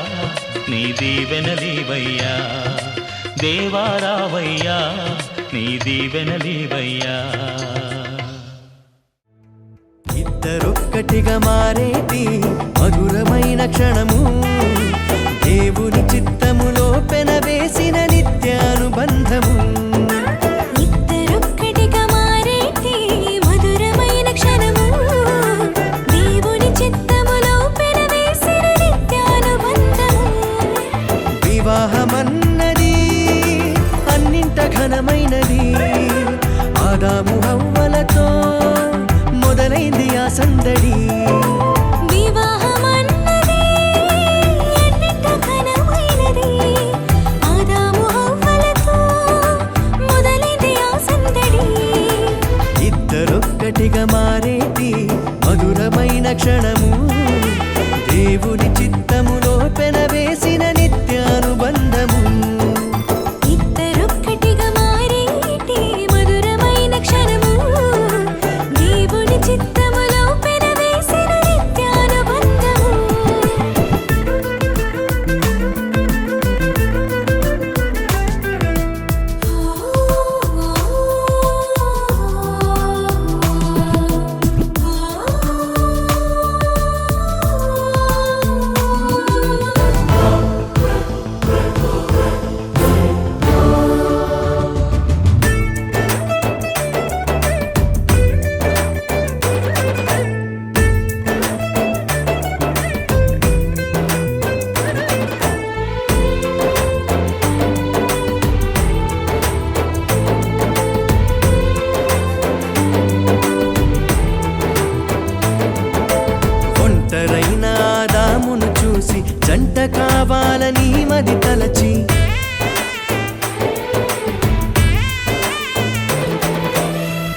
నీ దీవెనలీవయ్యా, దేవారావయ్యా నీ దీవెనలీవయ్యా. ఇద్దరొక్కటిగా మారేటి మధురమైన క్షణము, దేవుని చిత్తములో పెనవేసిన నిత్యానుబంధము. ఇద్దరొక్కటిగా మారేటి మధురమైన క్షణము, దేవుని చిత్తములో పెనవేసిన నిత్యానుబంధము. వివాహమన్నది అన్నింట ఘనమైనది, ఆదాము హవ్వలతో మొదలైంది ఆ సందడి. వివాహమన్నది అన్నింట ఘనమైనది, ఆదాము హవ్వలతో మొదలైంది ఆ సందడి. ఇద్దరొక్కటిగా మారేటి మధురమైన క్షణము, దేవుని చిత్తములో పెనవేసిన నిత్యానుబంధము. ఇద్దరొక్కటిగా మారేటి మధురమైన క్షణము, దేవుని చిత్తములో పెనవేసిన నిత్యానుబంధము. ఒంటరైన ఆదామును చూసి జంట కావాలని మది తలచి,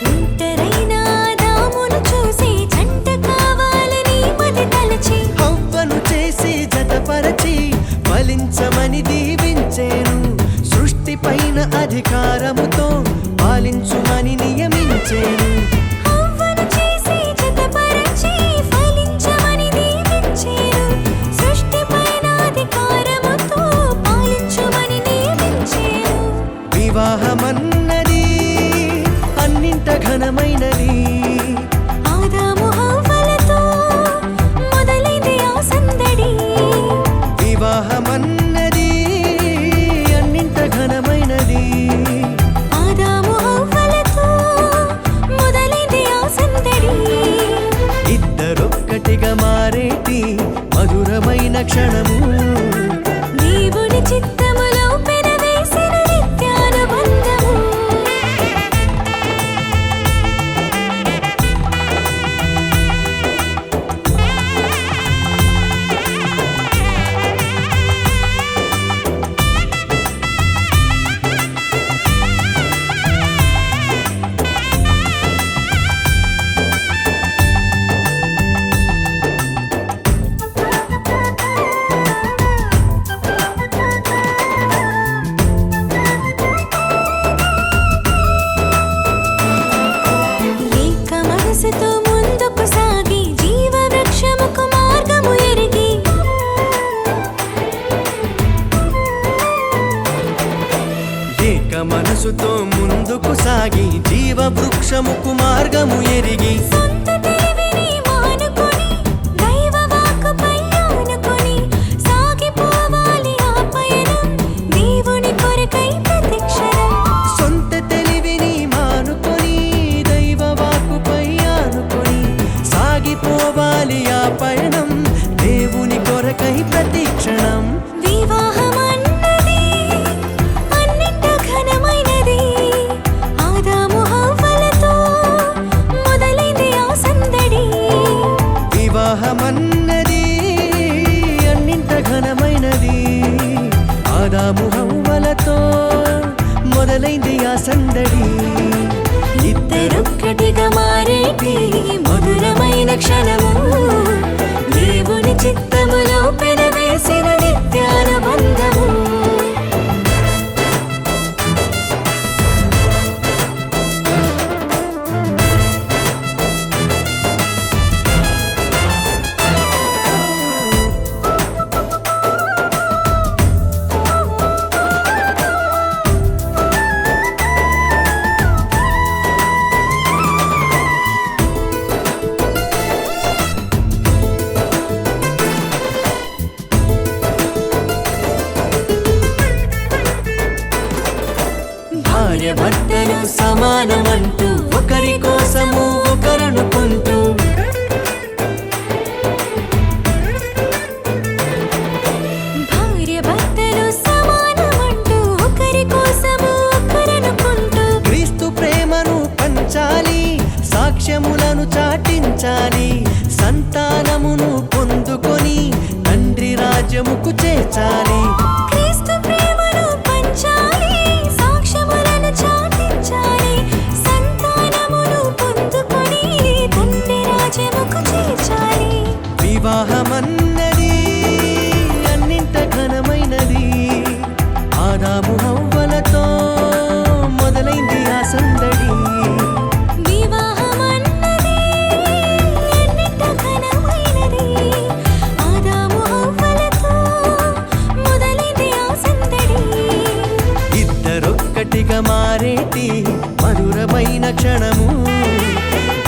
ఒంటరైన ఆదామును చూసి జంట కావాలని మది తలచి, హవ్వను చేసి జతపరచి ఫలించమని దీవించేను. సృష్టి పైన అధికారముతో పాలించుమని నియమించేను. హవ్వను చేసి జతపరచి ఫలించమని దీవించేను. సృష్టిపైన అధికారముతో పాలించుమని నియమించేను. వివాహమన్నది అన్నింట ఘనమైనది, ఆదాము హవ్వలతో మొదలైంది ఆ సందడి. వివాహమన్నది ఇద్దరొక్కటిగా మారేటి మధురమైన క్షణము దేవుని చిత్తములో పెనవేసిన నిత్యానుబంధము ఏక మనసుతో ముందుకు సాగి జీవవృక్షముకు మార్గము ఎరిగి ఏక మనసుతో ముందుకు సాగి జీవ వృక్షముకు మార్గము ఎరిగి సొంత తెలివిని మానుకొని దైవ వాక్కుపై ఆనుకొని సాగిపోవాలి ఆ పయనం దేవుని కొరకై ప్రతిక్షణం సొంత తెలివిని మానుకొని దైవ వాక్కుపై ఆనుకొని సాగిపోవాలి ఆ పయనం దేవుని కొరకై ప్రతిక్షణం వివాహమన్నది అన్నింట ఘనమైనది ఆదాము హవ్వలతో మొదలైంది ఆ సందడి వివాహమన్నది అన్నింట ఘనమైనది ఆదాము హవ్వలతో మొదలైంది ఆ సందడి ఇద్దరొక్కటిగా మారేటి మధురమైన క్షణము దేవుని చిత్తములో పెనవేసిన నిత్యానుబంధము భార్య భర్తలు సమానమంటూ ఒకరి కోసము ఒకరనుకుంటూ భార్య భర్తలు సమానమంటూ ఒకరి కోసము ఒకరనుకుంటూ క్రీస్తు ప్రేమను పంచాలి సాక్ష్యములను చాటించాలి సంతానమును పొందుకొని తండ్రి రాజ్యముకు చేర్చాలి క్రీస్తు ప్రేమను పంచాలి సాక్ష్యములను చాటించాలి సంతానమును పొందుకొని తండ్రి రాజ్యముకు చేర్చాలి వివాహమన్నది అన్నింట ఘనమైనది ఆదాము హవ్వలతో మొదలైంది ఆ సందడి వివాహమన్నది అన్నింట ఘనమైనది ఆదాము హవ్వలతో మొదలైంది ఆ సందడి ఇద్దరొక్కటిగా మారేటి మధురమైన క్షణము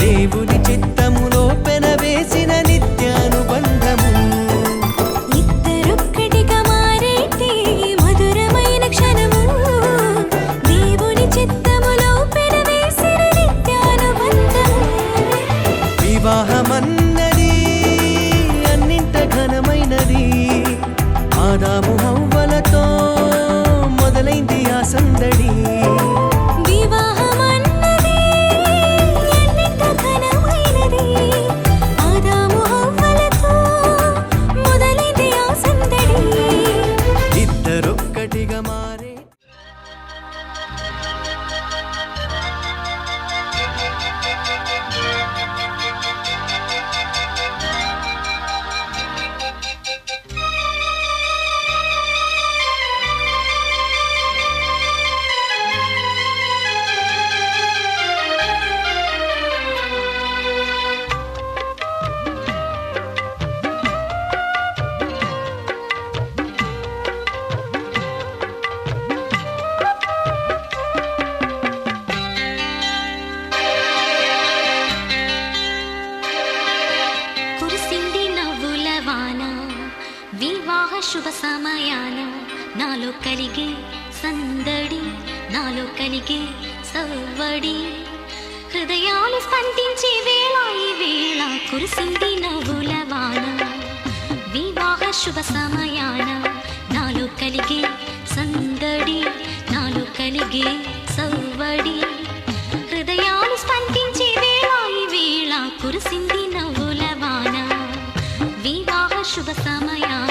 దేవుని చిత్తములో పెనవేసిన నిత్యానుబంధము ఇద్దరొక్కటిగా మారేటి మధురమైన క్షణము దేవుని చిత్తములో పెనవేసిన నిత్యానుబంధము వివాహమన్నది అన్నింట ఘనమైనది ఆదాము హవ్వలతో మొదలైంది ఆ సందడి వివాహమన్నది అన్నింట ఘనమైనది ఆదాము హవ్వలతో మొదలైంది ఆ సందడి ఇద్దరొక్కటిగా మారే శుభ సమయాన నాలో కలిగే సందడి నాలో కలిగే సవ్వడి హృదయాలు స్పందించే వేళ ఈ వేళ కురిసింది నవ్వుల వాన వివాహ శుభ సమయాన నాలో కలిగే సందడి నాలో కలిగే సవ్వడి హృదయాలు స్పందించే వేళ ఈ వేళ కురిసింది నవ్వుల వాన వివాహ శుభ సమయాన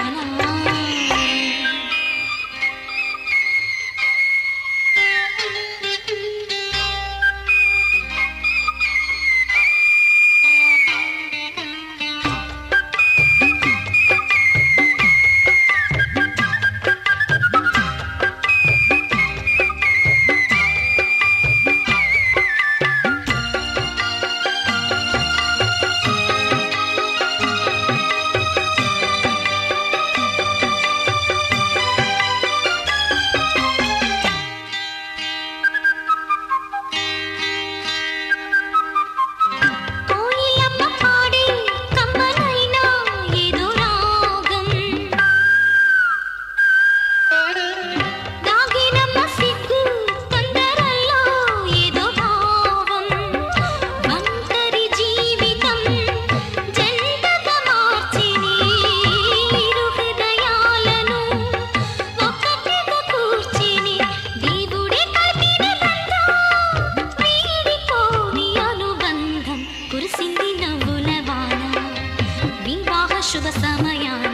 శుభ సమయాన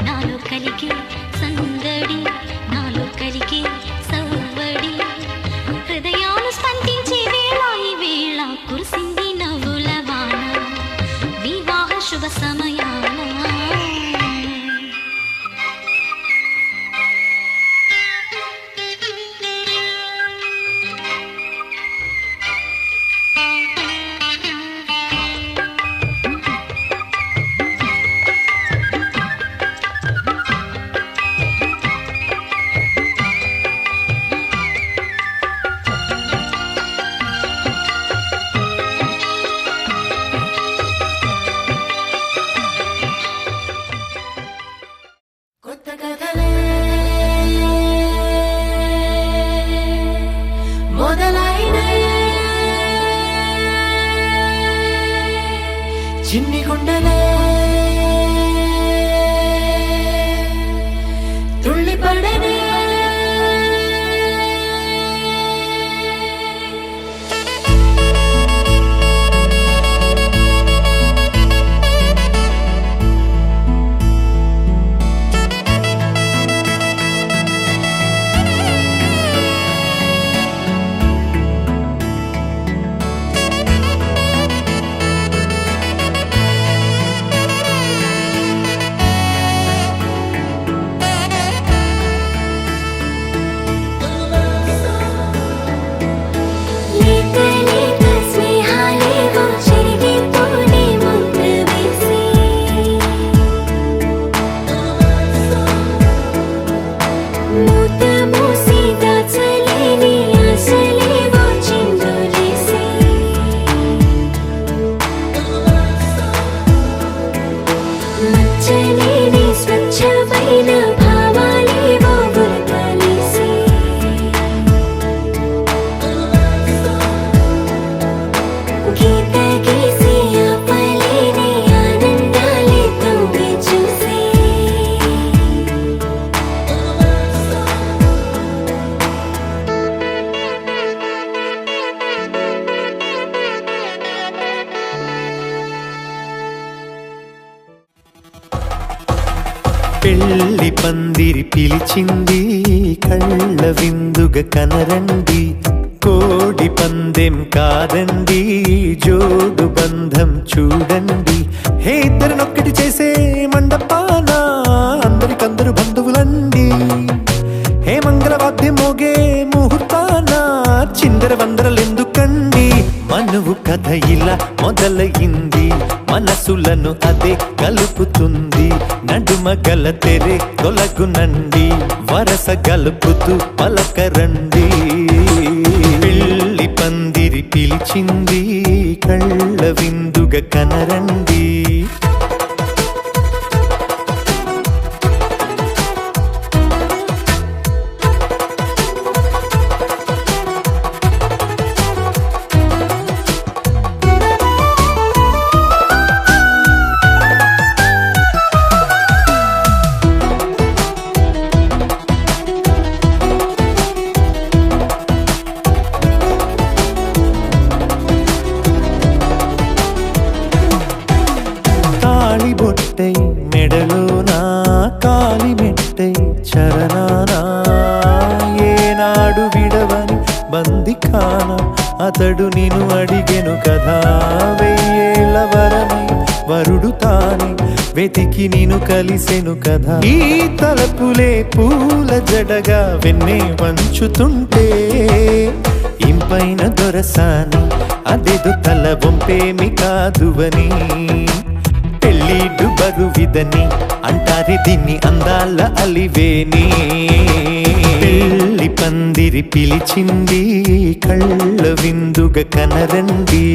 నాలో కలిగే సందడి నాలో కలిగే సవ్వడి హృదయాలు స్పందించే వేళ ఈ వేళ కురిసింది నవ్వుల వాన వివాహ శుభ సమయాన చిన్ని గుండెలే తుళ్ళి పడనే పెళ్లి పందిరి పిలిచింది కళ్ళ విందుగా కనరండి కోడి పందెం కాదండి జోడు బంధం చూడండి హే ఇద్దరినొక్కటి చేసే మండపాన అందరికందరు బంధువులండి హే మంగళవాద్యం మోగే ముహూర్తాన చిందర వందరలెందుకండి మనువు కథ ఇలా మొదలయింది మనసులను అదే కలుపుతుంది నడుమ గల తెరే తొలగునండి వరస గలుపుతూ పలకరండి పెళ్లి పందిరి పిలిచింది కళ్ళ విందుగా కనరండి అతడు నిన్ను అడిగెను కదా, వెయ్యేళ్ళ వరమై వరుడు తానే వెతికి నిన్ను కలిసెను కదా. ఈ తలపులే పూల జడగా వెన్నే వంచుతుంటే, ఇంపైన దొరసాని అదేదో తల వంపేమి కాదువని, పెళ్ళిడు బరువిదని అంటారే దీన్ని అందాల అలివేని. పెళ్లి పందిరి పిలిచింది కళ్ళ విందుగా కనరండి.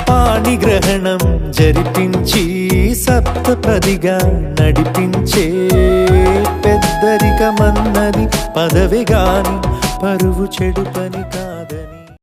పాణిగ్రహణం జరిపించి సప్తపదిగా నడిపించే, పెద్దరికమన్నది పదవి గాని పరువు చెడు పని కాదని.